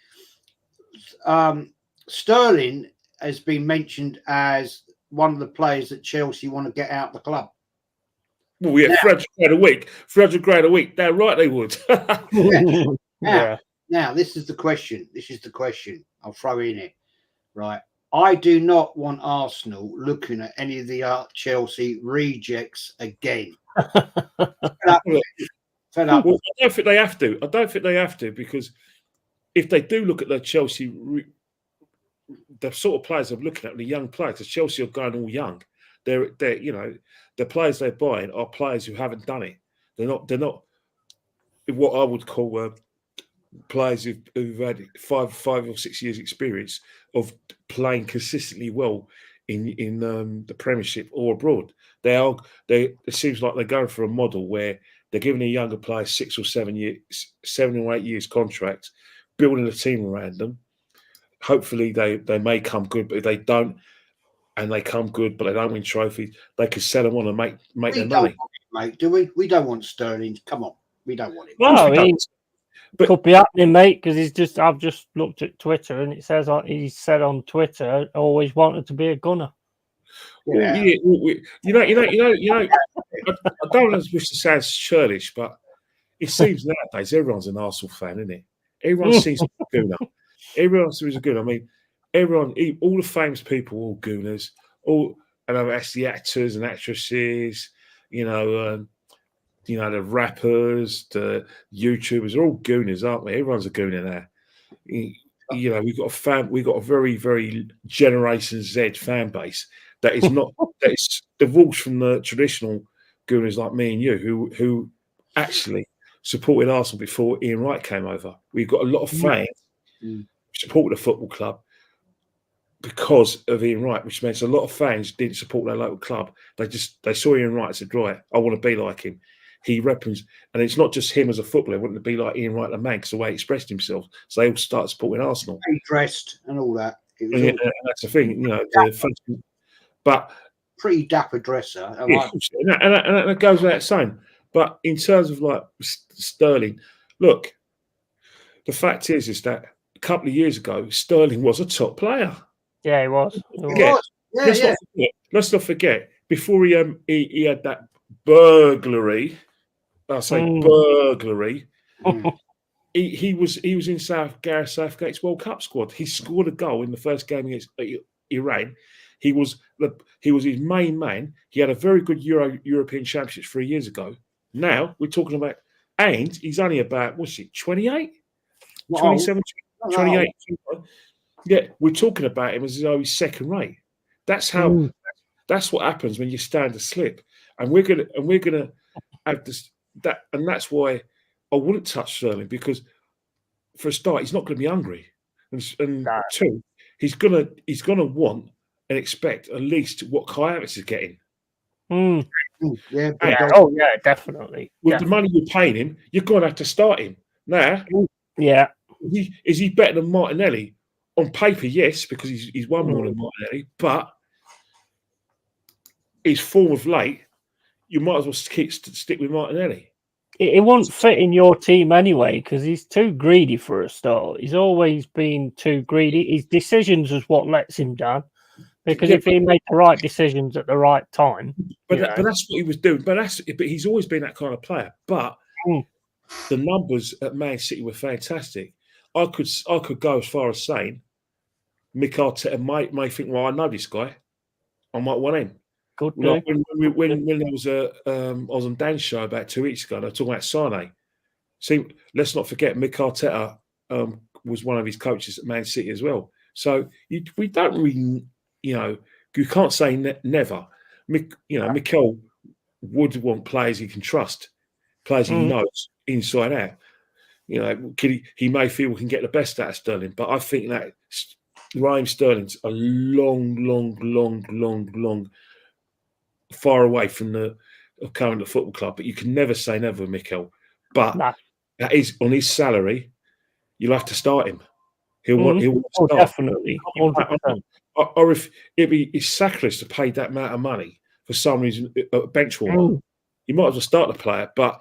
Sterling has been mentioned as one of the players that Chelsea want to get out of the club. Well, yeah, 300 grand a week. 300 grand a week. They're right, they would. Now, this is the question. I'll throw in it. Right. I do not want Arsenal looking at any of the Chelsea rejects again. Fed up. Well, I don't think they have to. Because if they do look at the Chelsea, the sort of players I'm looking at, the young players, because Chelsea are going all young. They're the players they're buying are players who haven't done it. They're not what I would call players who've had 5 or 6 years experience of playing consistently well in the Premiership or abroad. It seems like they're going for a model where they're giving a younger player 7 or 8 years contract, building a team around them. Hopefully they may come good, but if they don't, and they come good, but they don't win trophies, they could sell them on and make their money. Mate, do we? We don't want Sterling. Come on, we don't want him. Well, it could be happening, mate, because I've just looked at Twitter and it says he said on Twitter, always wanted to be a gunner. Yeah. I don't wish to sound churlish, but it seems nowadays everyone's an Arsenal fan, isn't it? Everyone seems a Gooner. Everyone seems a Gooner. I mean, all the famous people, all Gooners. That's the actors and actresses. The rappers, the YouTubers are all Gooners, aren't we? Everyone's a Gooner now. We've got a very, very Generation Z fan base that is divorced from the traditional Gooners like me and you, who actually supported Arsenal before Ian Wright came over. We've got a lot of fans who supported the football club because of Ian Wright, which means a lot of fans didn't support their local club. They saw Ian Wright and said, right, I want to be like him. He represents, and it's not just him as a footballer wanting to be like Ian Wright the man because the way he expressed himself. So they all started supporting Arsenal. He dressed and all that. And that's the thing, but pretty dapper dresser. And it goes without saying. But in terms of like Sterling, look, the fact is that a couple of years ago, Sterling was a top player. Yeah, he was. Yeah, Let's not forget. Before he had that burglary. I say burglary. He was in Gareth Southgate's World Cup squad. He scored a goal in the first game against Iran. He was his main man. He had a very good European Championships 3 years ago. Now we're talking about, and he's only about 28, 27, 28. Yeah, we're talking about him as though he's second rate. That's how. That's what happens when you stand a slip, and we're gonna have this and that's why I wouldn't touch Sterling, because for a start, he's not going to be hungry, and two, he's gonna want and expect at least what Kai Havertz is getting. Yeah, Definitely. With the money you're paying him, you're going to have to start him now. Yeah. Is he better than Martinelli? On paper, yes, because he's won more than Martinelli, but his form of late, you might as well stick with Martinelli. It won't fit in your team anyway, because he's too greedy for a start. He's always been too greedy. His decisions is what lets him down. Because if he made the right decisions at the right time, but that's what he was doing. But he's always been that kind of player. But the numbers at Man City were fantastic. I could go as far as saying Mikel Arteta may think, well, I know this guy, I might want him. Good. Like when there was I was on Dan's show about 2 weeks ago, and I was talking about Sane. See, let's not forget Mikel Arteta was one of his coaches at Man City as well. So we don't really, you can't say never. Mikel would want players he can trust, players he knows inside out. He may feel we can get the best out of Sterling, but I think that Raheem Sterling's a long far away from the current football club. But you can never say never with Mikel. But that is on his salary. You'll have to start him. He'll want to start. Definitely. 100%. Or if it's sacrilege to pay that amount of money for some reason, a bench warmer, you might as well start the player. But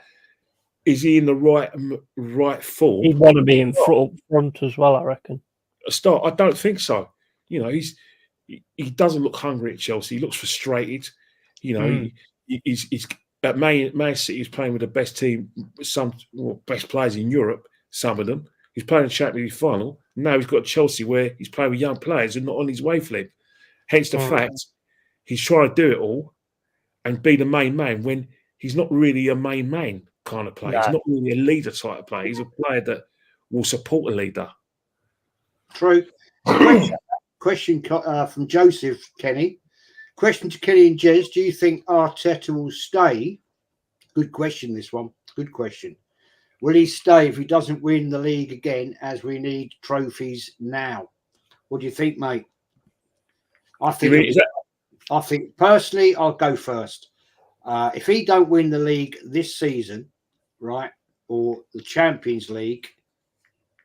is he in the right form? He'd want to be in front as well, I reckon. A start? I don't think so. He doesn't look hungry at Chelsea. He looks frustrated. He's at Man City. He's playing with the best team, best players in Europe. Some of them. He's playing the Champions League final. Now he's got Chelsea where he's playing with young players and not on his wavelength. Hence the fact he's trying to do it all and be the main man when he's not really a main man kind of player. He's not really a leader type of player. He's a player that will support a leader. True. Question from Joseph Kenny. Question to Kenny and Jez. Do you think Arteta will stay? Good question, this one. Good question. Will he stay if he doesn't win the league again, as we need trophies now? What do you think, mate? I think personally, I'll go first. If he don't win the league this season, right, or the Champions League,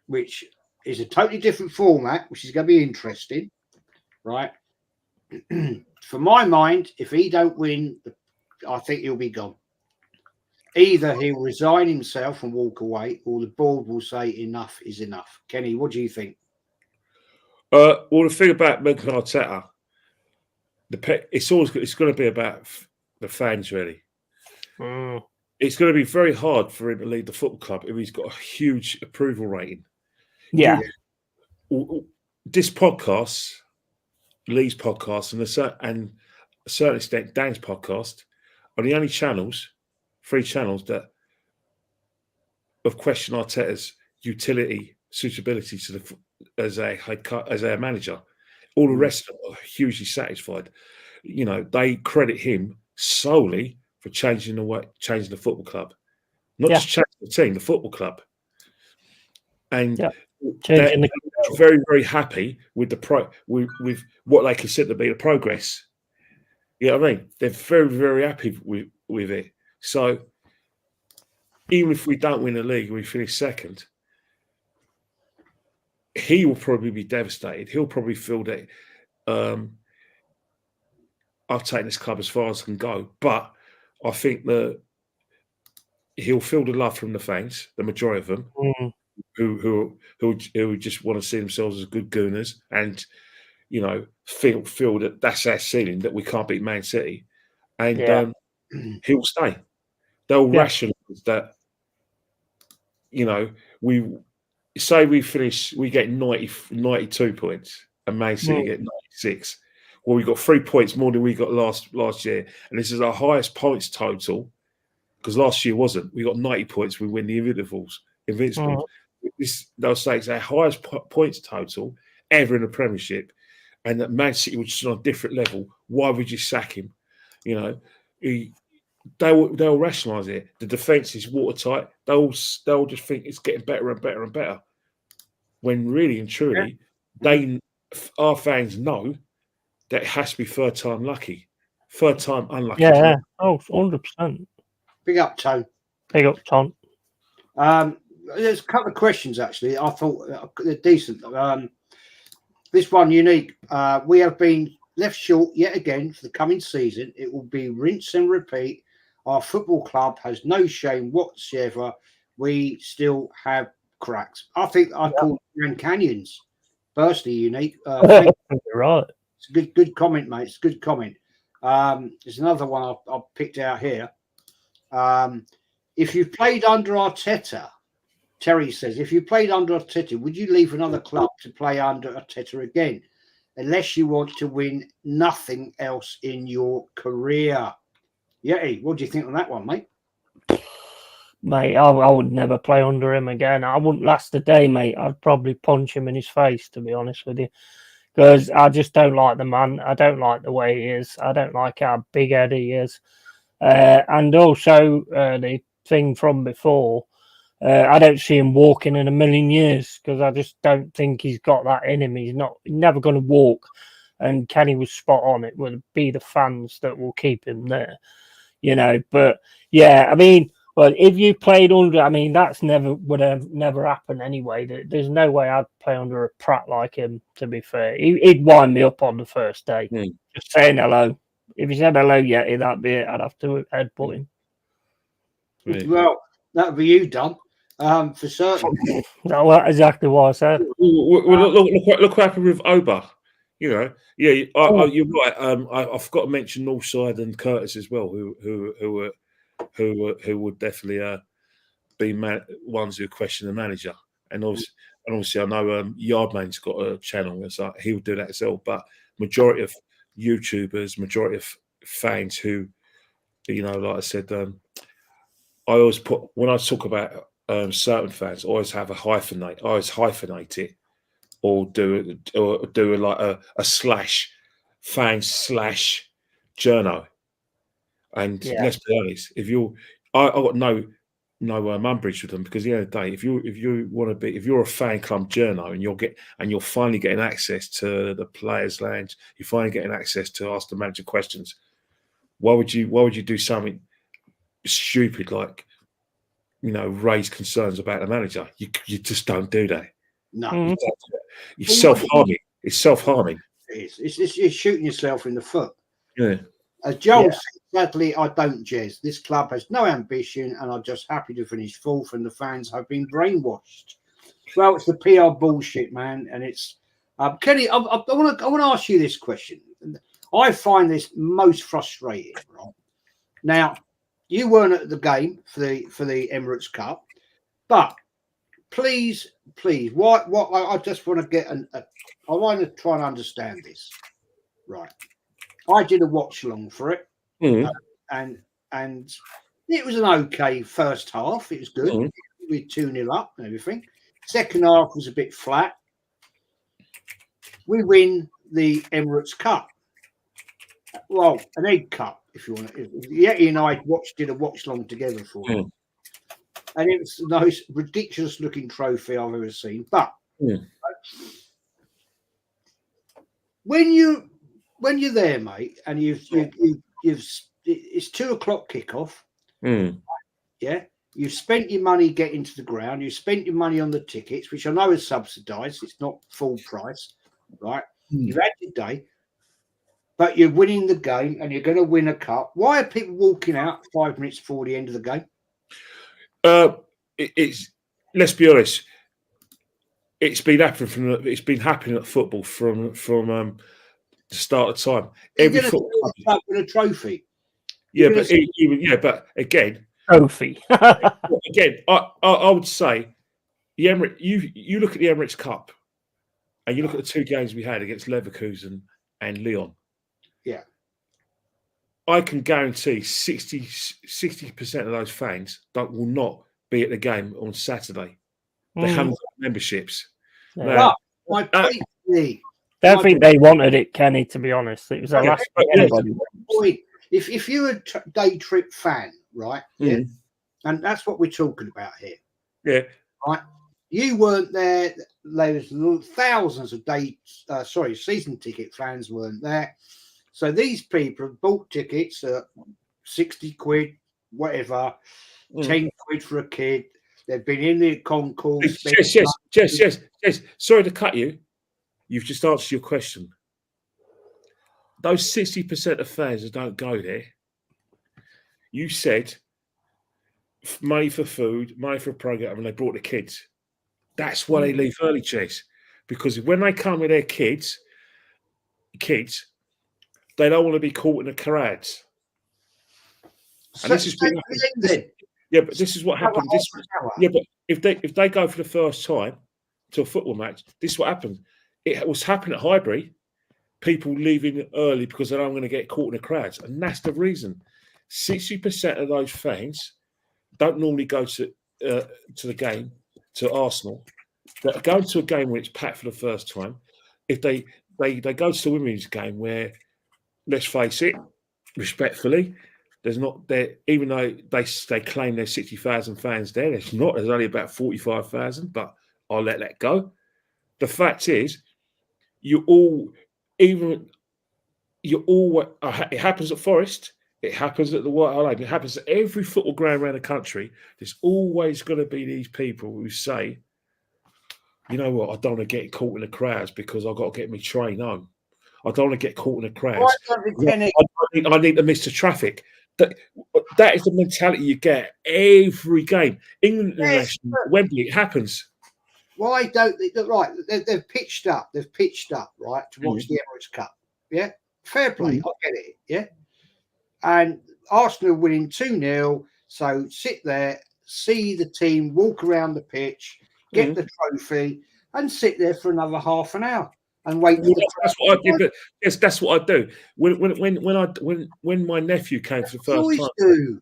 which is a totally different format, which is going to be interesting, right? For my mind, if he don't win, I think he'll be gone. Either he'll resign himself and walk away, or the board will say enough is enough. Kenny, what do you think? Well, the thing about Mikel Arteta, it's going to be about the fans, really. It's going to be very hard for him to lead the football club if he's got a huge approval rating. Yeah. This podcast, Lee's podcast, and a certain extent Dan's podcast, are the only three channels that have questioned Arteta's utility, suitability as a manager. All the rest of them are hugely satisfied. They credit him solely for changing the football club, not just changing the team, the football club. And they're very, very happy with with what they consider to be the progress. You know what I mean? They're very, very happy with it. So even if we don't win the league, we finish second, he will probably be devastated. He'll probably feel that I've taken this club as far as I can go. But I think that he'll feel the love from the fans, the majority of them, who just want to see themselves as good Gooners, and feel that that's our ceiling, that we can't beat Man City, and he'll stay. They'll rationalise that. We say we get 92 points, and Man City get 96. Well, we got 3 points more than we got last year, and this is our highest points total, because last year wasn't. We got 90 points. We win the Invincibles. They'll say it's our highest points total ever in the Premiership, and that Man City was just on a different level. Why would you sack him? They'll rationalise it. The defence is watertight. They'll just think it's getting better and better and better. When really and truly, our fans know that it has to be third time lucky, third time unlucky. Yeah, 100%. Big up, Tone. Big up, Tom. There's a couple of questions actually. I thought they're decent. This one unique. We have been left short yet again for the coming season. It will be rinse and repeat. Our football club has no shame whatsoever. We still have cracks. I think I call Grand Canyons personally unique. You're right. It's a good comment, mate. It's a good comment. There's another one I've picked out here. If you've played under Arteta, Terry says, if you played under Arteta, would you leave another club to play under Arteta again, unless you want to win nothing else in your career? Yeti, what do you think on that one, mate? Mate, I would never play under him again. I wouldn't last a day, mate. I'd probably punch him in his face, to be honest with you, because I just don't like the man. I don't like the way he is. I don't like how big head he is. And also the thing from before, I don't see him walking in a million years, because I just don't think he's got that in him. He's never going to walk. And Kenny was spot on. It will be the fans that will keep him there, But yeah, I mean, well, if you played under, I mean, that's would have never happened anyway. There's no way I'd play under a prat like him. To be fair, he'd wind me up on the first day, just saying hello. If he said hello, Yeti, that'd be it. I'd have to headbutt him. Well, that'd be you, Dom, for certain. That's exactly what I said. Look what happened with Oba. You're right. I forgot to mention Northside and Curtis as well, who would definitely be ones who question the manager. And obviously, I know Yardman's got a channel, so he would do that as well. But majority of YouTubers, majority of fans who, like I said, I always put, when I talk about certain fans, I always have I always hyphenate it, or do like a slash fan slash journo. And let's be honest, if I got no umbrage with them, because at the end of the day, if you're a fan club journo and you're finally getting access to the players' lounge, you're finally getting access to ask the manager questions, why would you do something stupid like raise concerns about the manager? You just don't do that. No, it's self-harming. It's self-harming. It's shooting yourself in the foot. Yeah. As Joel said, sadly, I don't jazz. This club has no ambition, and I'm just happy to finish fourth, and the fans have been brainwashed. Well, it's the PR bullshit, man, and it's Kenny. I want to ask you this question. I find this most frustrating. Right now, you weren't at the game for the Emirates Cup, but please, what I just want to get I want to try and understand this, right? I did a watch along for it, and it was an okay first half. It was good. We 2-0 up and everything. Second half was a bit flat. We win the Emirates Cup. Well, an Egg Cup, if you want to. Yeti and I did a watch along together for it. And it was the most ridiculous looking trophy I've ever seen. But when you're there, mate, and it's 2 o'clock kickoff. Yeah, you've spent your money getting to the ground. You've spent your money on the tickets, which I know is subsidised. It's not full price, right? You've had your day, but you're winning the game, and you're going to win a cup. Why are people walking out 5 minutes before the end of the game? It's let's be honest. It's been happening at football from the start of time. Every You're going football, to win a trophy. yeah, but again, Trophy. I would say the Emirates. You look at the Emirates Cup, and you look at the two games we had against Leverkusen and Lyon. Yeah. I can guarantee 60% of those fans will not be at the game on Saturday. They haven't got memberships. Yeah. Now, My point, Lee, Don't think they wanted it, Kenny, to be honest. It was the last thing anybody wanted. If you're a day trip fan, right? Yeah. And that's what we're talking about here. Yeah. Right. You weren't there. There was thousands of season ticket fans weren't there. So these people have bought tickets at 60 quid, whatever, 10 quid for a kid. They've been in the concourse. Yes. Sorry to cut you. You've just answered your question. Those 60% of fans that don't go there, you said money for food, money for a program, and they brought the kids. That's why they leave early, Chase. Because when they come with their kids, they don't want to be caught in the crowds. And this is but this is what happened. But if they go for the first time to a football match, this is what happened. It was happening at Highbury. People leaving early because they don't want to get caught in the crowds, and that's the reason. 60% of those fans don't normally go to the game to Arsenal. They're going to a game where it's packed for the first time. If they go to the women's game where, let's face it, respectfully, there's not there. Even though they claim there's 60,000 fans there, there's not. There's only about 45,000. But I'll let that go. The fact is, it happens at Forest. It happens at the White Hart Lane. It happens at every football ground around the country. There's always going to be these people who say, you know what, I don't want to get caught in the crowds because I've got to get my train home. I don't want to get caught in the crowds. I need to miss the traffic. That is the mentality you get every game. England International, Wembley, it happens. Why don't they? Right, they've pitched up. They've pitched up, right, to watch the Emirates Cup. Yeah, fair play. I get it. Yeah, and Arsenal winning 2-0. So sit there, see the team walk around the pitch, get the trophy, and sit there for another half an hour and wait. That's what I did. But yes, that's what I do. When my nephew came for the first time. Do.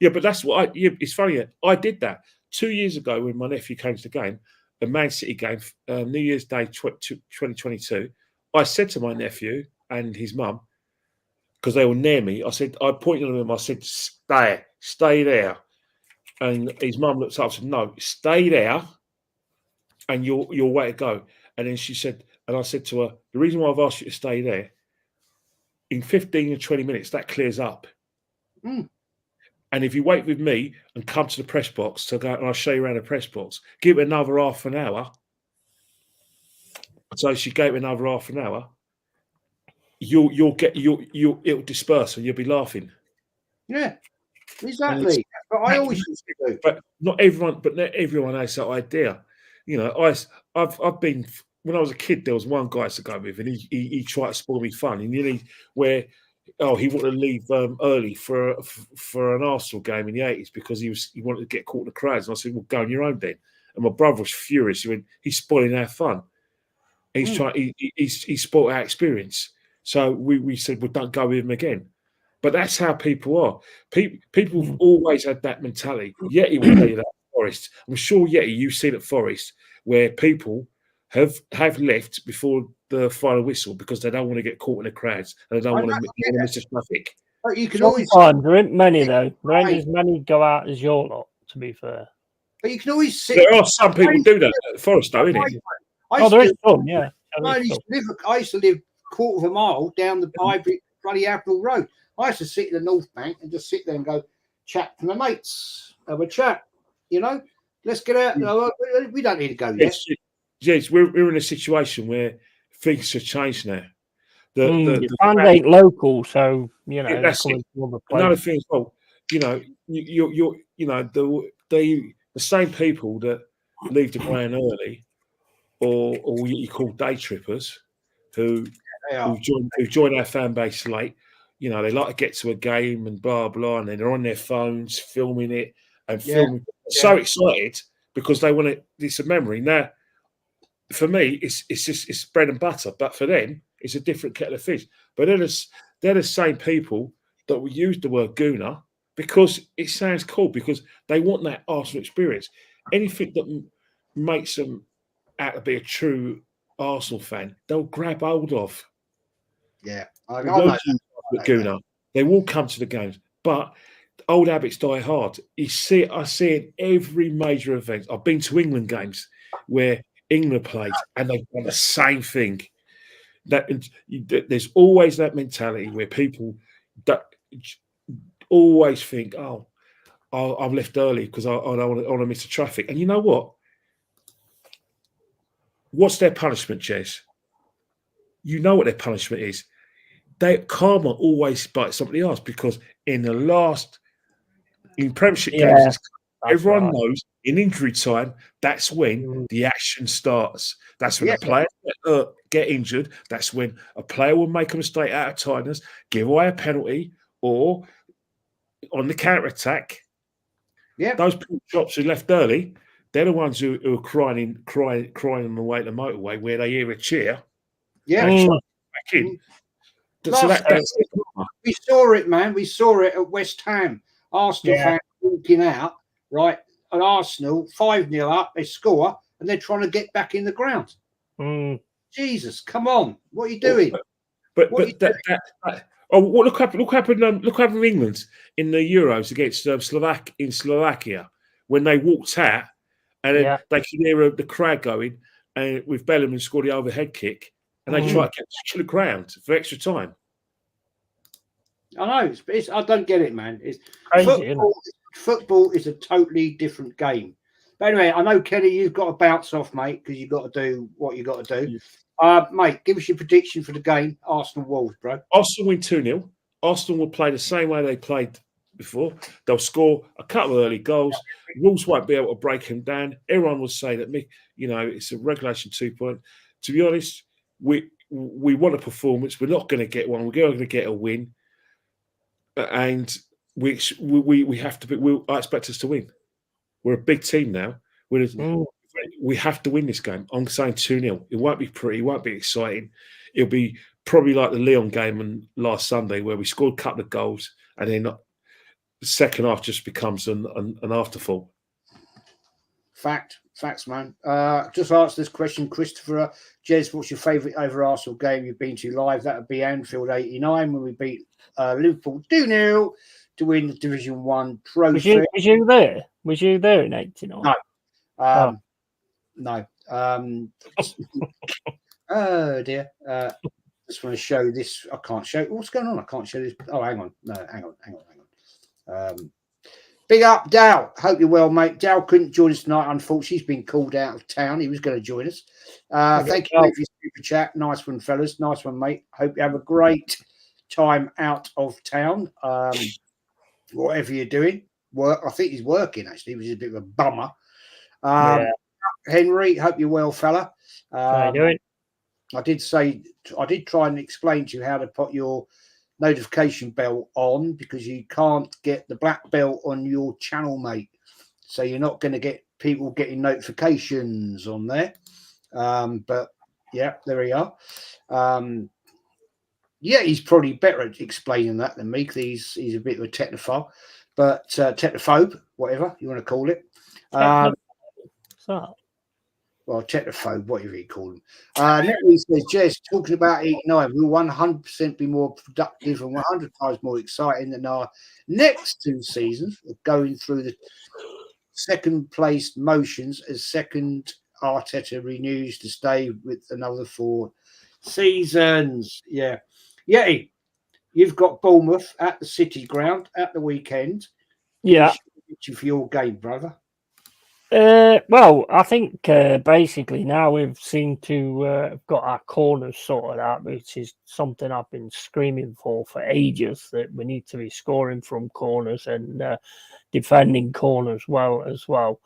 Yeah, but that's what it's funny. I did that 2 years ago when my nephew came to the game. The Man City game, New Year's Day 2022, I said to my nephew and his mum, because they were near me, I pointed at them, I said, stay there. And his mum looked up and said, no, stay there and you're way to go. And then she said, and I said to her, the reason why I've asked you to stay there, in 15 or 20 minutes, that clears up. And if you wait with me and come to the press box to go, and I'll show you around the press box, give it another half an hour. So she gave it another half an hour. It'll disperse and you'll be laughing. Yeah, exactly. But I always used to do. But not everyone has that idea. You know, I've been when I was a kid. There was one guy I used to go with, and he tried to spoil me fun. And he wanted to leave early for an Arsenal game in the 80s because he wanted to get caught in the crowds. And I said, well, go on your own then. And my brother was furious. He went, he's spoiling our fun. And he's spoiled our experience. So we said, well, don't go with him again. But that's how people are. People have always had that mentality. Yeti will tell you that at Forest. I'm sure, Yeti, you've seen at Forest where people have left before the final whistle because they don't want to get caught in the crowds and they don't want to miss the traffic. But you can Sometimes there ain't many though. There ain't as many go out as your lot, to be fair. But you can always see. There are some people do that at Forest, though, isn't it? There is some, yeah. I used to live a quarter of a mile down the bloody Admiral Road. I used to sit in the North Bank and just sit there and go chat to my mates, have a chat. You know, let's get out. We don't need to go yet. Yes, we're in a situation where things have changed now. The fans ain't local, so you know. That's it. Another thing as well, you know, the same people that leave the ground early, or what you call day trippers, who join our fan base late. You know, they like to get to a game and blah blah, and then they're on their phones filming it and filming. So excited because they want it. It's a memory. Now, for me, it's bread and butter, but for them, it's a different kettle of fish. But they're the same people that will use the word Gooner because it sounds cool, because they want that Arsenal experience. Anything that makes them out to be a true Arsenal fan, they'll grab hold of. Yeah, They won't use Gooner. They will come to the games, but old habits die hard. I see it in every major event. I've been to England games where England played, and they've done the same thing. There's always that mentality where people always think, "Oh, I've left early because I don't want to miss the traffic." And you know what? What's their punishment, Jez? You know what their punishment is. Karma always bites somebody else, because in Premiership games, everyone knows in injury time, that's when the action starts. That's when a player get injured. That's when a player will make a mistake out of tiredness, give away a penalty, or on the counter attack. Yeah, those shops who left early, they're the ones who are crying on the way to the motorway where they hear a cheer. Yeah, back in. So we saw it, man. We saw it at West Ham. Arsenal fans walking out, right? At Arsenal, 5-0 up, they score, and they're trying to get back in the ground. Jesus, come on. What are you doing? Look what happened in England in the Euros against Slovakia when they walked out, and then they could hear the crowd going, and with Bellingham scored the overhead kick, and they tried to get to the ground for extra time. I know. I don't get it, man. It's crazy, football is a totally different game. But anyway, I know, Kenny, you've got to bounce off, mate, because you've got to do what you've got to do. Mate, give us your prediction for the game, Arsenal Wolves, bro. Arsenal win 2-0. Arsenal will play the same way they played before. They'll score a couple of early goals. Wolves won't be able to break them down. Everyone will say that, it's a regulation 2 point. To be honest, we want a performance. We're not going to get one. We're going to get a win, and we have to. I expect us to win. We're a big team now. We have to win this game. I'm saying 2-0. It won't be pretty. It won't be exciting. It'll be probably like the Lyon game last Sunday, where we scored a couple of goals, and then the second half just becomes an afterthought. Facts, man. Just answer this question, Christopher. Jez, what's your favourite over Arsenal game you've been to live? That would be Anfield 89 when we beat Liverpool 2-0 to win the Division 1 trophy. Was you there? Was you there in 89? No. No. Oh dear. Just want to show this. I can't show. What's going on? I can't show this. Oh, hang on. No, hang on. Big up, Dal. Hope you're well, mate. Dal couldn't join us tonight, unfortunately. He's been called out of town. He was going to join us. Thank you for your super chat. Nice one, fellas. Nice one, mate. Hope you have a great time out of town. Whatever you're doing. I think he's working, actually. He was a bit of a bummer. Henry, hope you're well, fella. How you doing? I did try and explain to you how to put your notification bell on, because you can't get the black belt on your channel, mate. So you're not going to get people getting notifications on there. But yeah, there we are. He's probably better at explaining that than me, because he's a bit of a technophobe, but technophobe, whatever you want to call it. Well, technophobe, whatever you call them. Natalie says, Jess, talking about 89, we'll 100% be more productive and 100 times more exciting than our next 2 seasons of going through the second place motions as second Arteta renews to stay with another 4 seasons. Yeah. Yeti, you've got Bournemouth at the City Ground at the weekend. Yeah. For your game, brother. Well, I think basically now we've seemed to have got our corners sorted out, which is something I've been screaming for ages, that we need to be scoring from corners and defending corners well as well.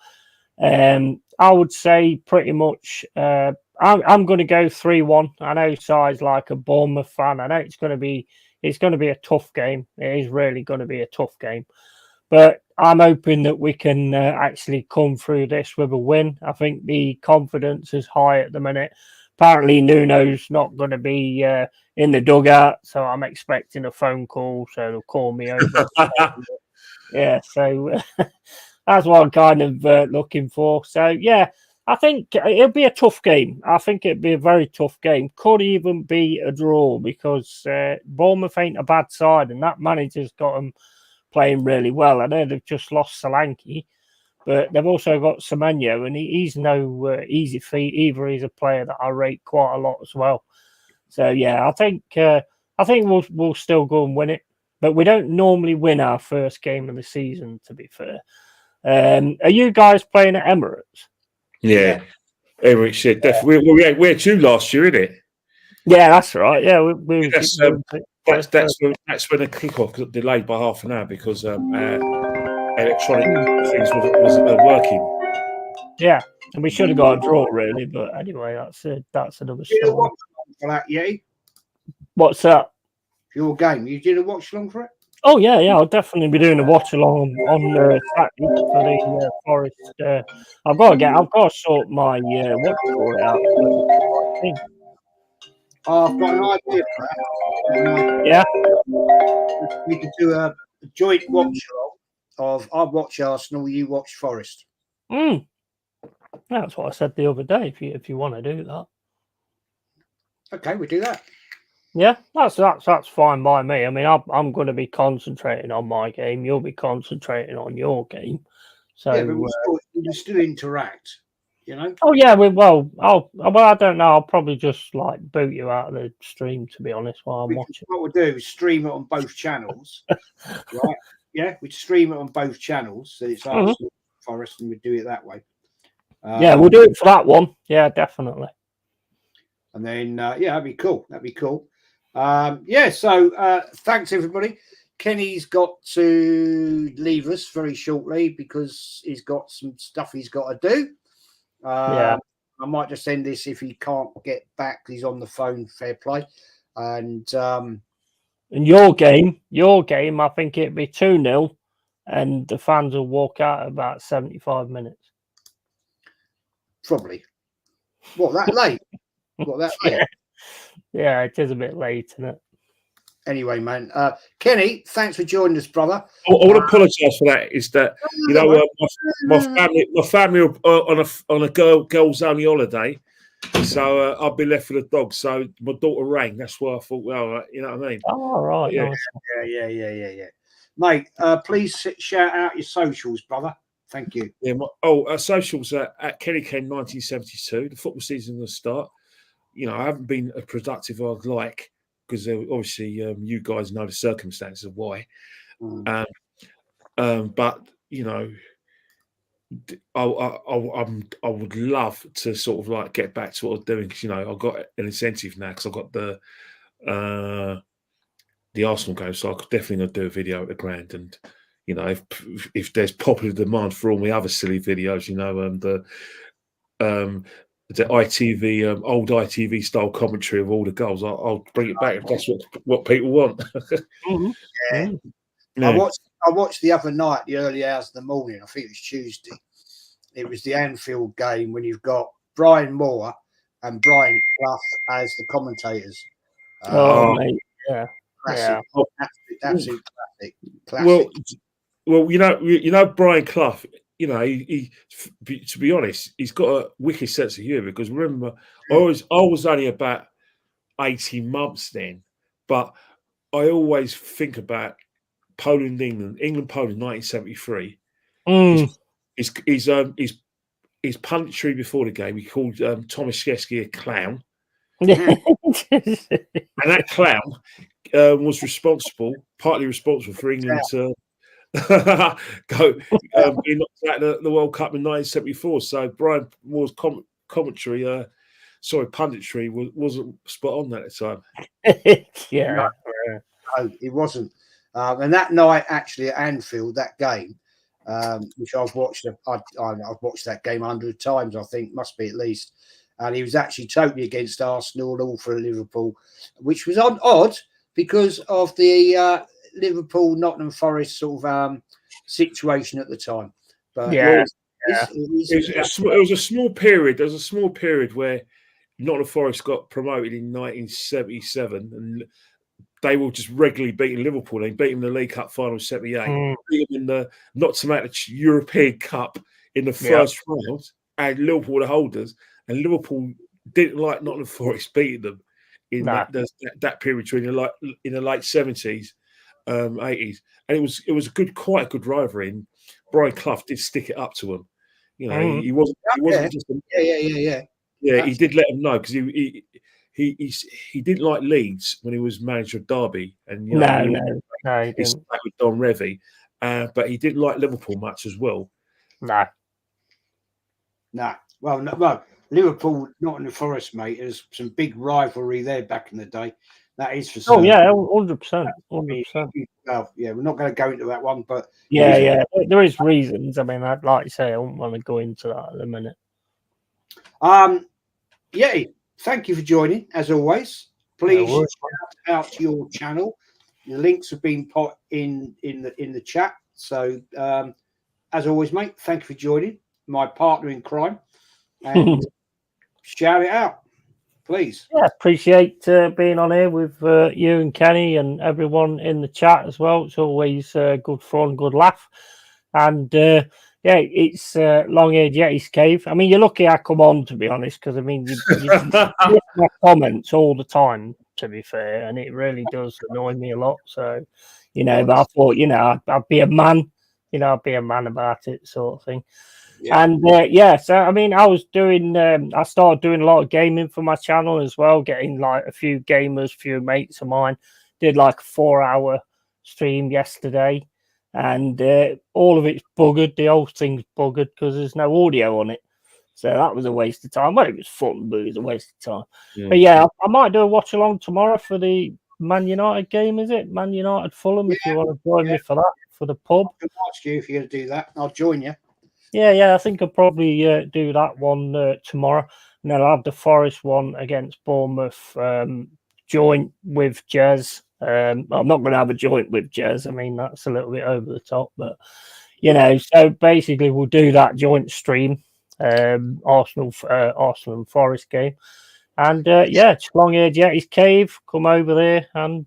I would say pretty much I'm going to go 3-1. I know Si's like a Bournemouth fan. I know it's going to be a tough game. It is really going to be a tough game. But I'm hoping that we can actually come through this with a win. I think the confidence is high at the minute. Apparently, Nuno's not going to be in the dugout, so I'm expecting a phone call. So they'll call me over. Yeah, so that's what I'm kind of looking for. So, yeah, I think it'll be a tough game. I think it'll be a very tough game. Could even be a draw because Bournemouth ain't a bad side, and that manager's got them playing really well. I know they've just lost Solanke, but they've also got Semenyo, and he's no easy feat either. He's a player that I rate quite a lot as well. So yeah, I think we'll still go and win it, but we don't normally win our first game of the season. To be fair, are you guys playing at Emirates? Yeah. Emirates, yeah, definitely. We had you last year, isn't it? Yeah, that's right. Yeah, that's when the kickoff got delayed by half an hour because electronic things wasn't working. Yeah, and we should have got a draw really, but anyway, that's another story. Watch for that, Yeti? What's that? Your game. You did a watch along for it? Oh yeah, I'll definitely be doing a watch along on Saturday for the Forest. I've got to sort my watch for it out. I've got an idea for that. Yeah, we could do a joint watch along of I watch Arsenal, you watch Forest. That's what I said the other day. If you want to do that, okay, we do that. Yeah, that's fine by me. I mean, I'm going to be concentrating on my game. You'll be concentrating on your game. So yeah, but we still interact. You know? Oh yeah, I don't know. I'll probably just like boot you out of the stream, to be honest, while I'm watching. What we'll do is stream it on both channels, right? Yeah, we stream it on both channels, so it's Arsenal Forest, and we do it that way. Yeah, we'll do it for that one. Yeah, definitely. And then that'd be cool. So thanks everybody. Kenny's got to leave us very shortly because he's got some stuff he's got to do. I might just end this if he can't get back. He's on the phone. Fair play. And your game, I think it'd be 2-0, and the fans will walk out at about 75 minutes. Probably. What, that late? Yeah, it is a bit late, isn't it? Anyway, man, Kenny, thanks for joining us, brother. I want to apologise for that. Is that my family are on a girls only holiday, so I'll be left with the dog. So my daughter rang. That's why I thought, well, you know what I mean. Oh, all right. Yeah. Mate, please shout out your socials, brother. Thank you. Yeah. Our socials are at Kenny Ken 1972. The football season will start. You know, I haven't been as productive as I'd like, because obviously you guys know the circumstances of why. But you know, I would love to sort of like get back to what I'm doing, because you know I've got an incentive now because I've got the Arsenal game, so I could definitely not do a video at the Grand. And you know, if there's popular demand for all my other silly videos, you know, the ITV old ITV style commentary of all the goals, I'll bring it back if that's what people want. Yeah. I watched the other night, the early hours of the morning. I think it was Tuesday. It was the Anfield game when you've got Brian Moore and Brian Clough as the commentators. Mate, yeah, classic, absolute classic. Well, you know Brian Clough. You know, he to be honest, he's got a wicked sense of humour, because remember, I was only about 18 months then, but I always think about Poland, Poland, 1973. His punditry before the game, he called Tomaszewski a clown. And that clown was partly responsible for England being knocked out the World Cup in 1974. So Brian Moore's commentary, punditry wasn't spot on at the time. Yeah. No, it wasn't. And that night, actually, at Anfield, that game, which I've watched, I've watched that game 100 times, I think, must be at least. And he was actually totally against Arsenal, all for Liverpool, which was odd because of the Liverpool Nottingham Forest sort of situation at the time. But Yeah. It was a small period. There was a small period where Nottingham Forest got promoted in 1977, and they were just regularly beating Liverpool. They beat them in the League Cup final 78, beat them in the not to make the European Cup in the first round, and Liverpool were the holders. And Liverpool didn't like Nottingham Forest beating them in that period between in the late 70s, 80s, and it was quite a good rivalry. And Brian Clough did stick it up to him. You know, he wasn't just he did let him know because he didn't like Leeds when he was manager of Derby, and he didn't. With Don Revie, but he didn't like Liverpool much as well. Well, Liverpool, Nottingham Forest, mate. There's some big rivalry there back in the day. That is for certain. 100%. Well, we're not going to go into that one, but there is reasons. I mean, I'd like to say I wouldn't want to go into that at the minute. Yeti, thank you for joining as always. Please shout out to your channel. The links have been put in the chat. So as always, mate, thank you for joining. My partner in crime, and shout it out, please. Yeah, appreciate being on here with you and Kenny and everyone in the chat as well. It's always good fun, good laugh, and it's long-haired Yeti's cave. I mean, you're lucky I come on, to be honest, because I mean, you my comments all the time, to be fair, and it really does annoy me a lot. So, but I thought, I'd be a man, I'd be a man about it, sort of thing. Yeah. And so I mean, I started doing a lot of gaming for my channel as well, getting like a few gamers, few mates of mine. Did like a 4-hour stream yesterday, and all of it's buggered. The whole thing's buggered because there's no audio on it. So that was a waste of time. Well, it was fun, but it was a waste of time. Yeah. But I might do a watch along tomorrow for the Man United game. Is it Man United Fulham? If you want to join me for that, for the pub. I can ask you if you're going to do that. I'll join you. Yeah, I think I'll probably do that one tomorrow. And then I'll have the Forest one against Bournemouth joint with Jez. I'm not going to have a joint with Jez. I mean, that's a little bit over the top. But, so basically we'll do that joint stream, Arsenal and Forest game. And, it's long-haired Yeti's cave. Come over there and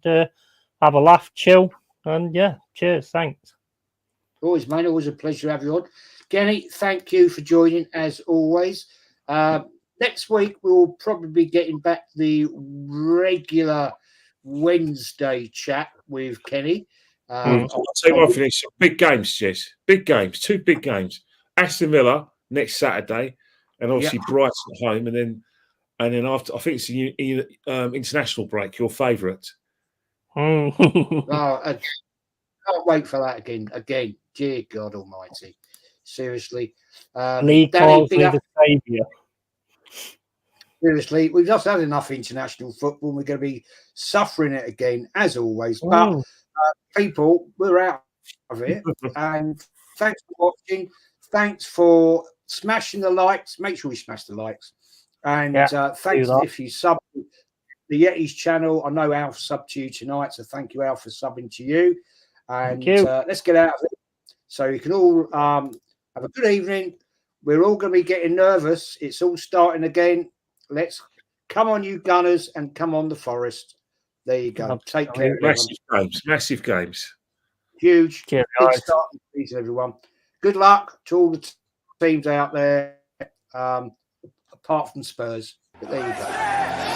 have a laugh, chill. And, cheers. Thanks. Always, mate. Always a pleasure to have you on. Kenny, thank you for joining as always. Next week we'll probably be getting back the regular Wednesday chat with Kenny. I'll tell you what, finish big games, Jess. Big games, 2 big games. Aston Villa next Saturday, and obviously Brighton at home, and then after I think it's the international break. Your favourite? I can't wait for that again. Dear God Almighty. Seriously. Danny, the saviour. Seriously, we've just had enough international football. We're going to be suffering it again, as always. But people, we're out of it. And thanks for watching. Thanks for smashing the likes. Make sure you smash the likes. And thanks if you sub the Yeti's channel. I know Alf subbed to you tonight, so thank you, Alf, for subbing to you. And let's get out of it. So you can all have a good evening. We're all going to be getting nervous. It's all starting again. Let's come on, you Gunners, and come on the Forest. There you go. Take care. Massive games. Huge. Big start to the season, everyone. Good luck to all the teams out there, apart from Spurs. But there you go.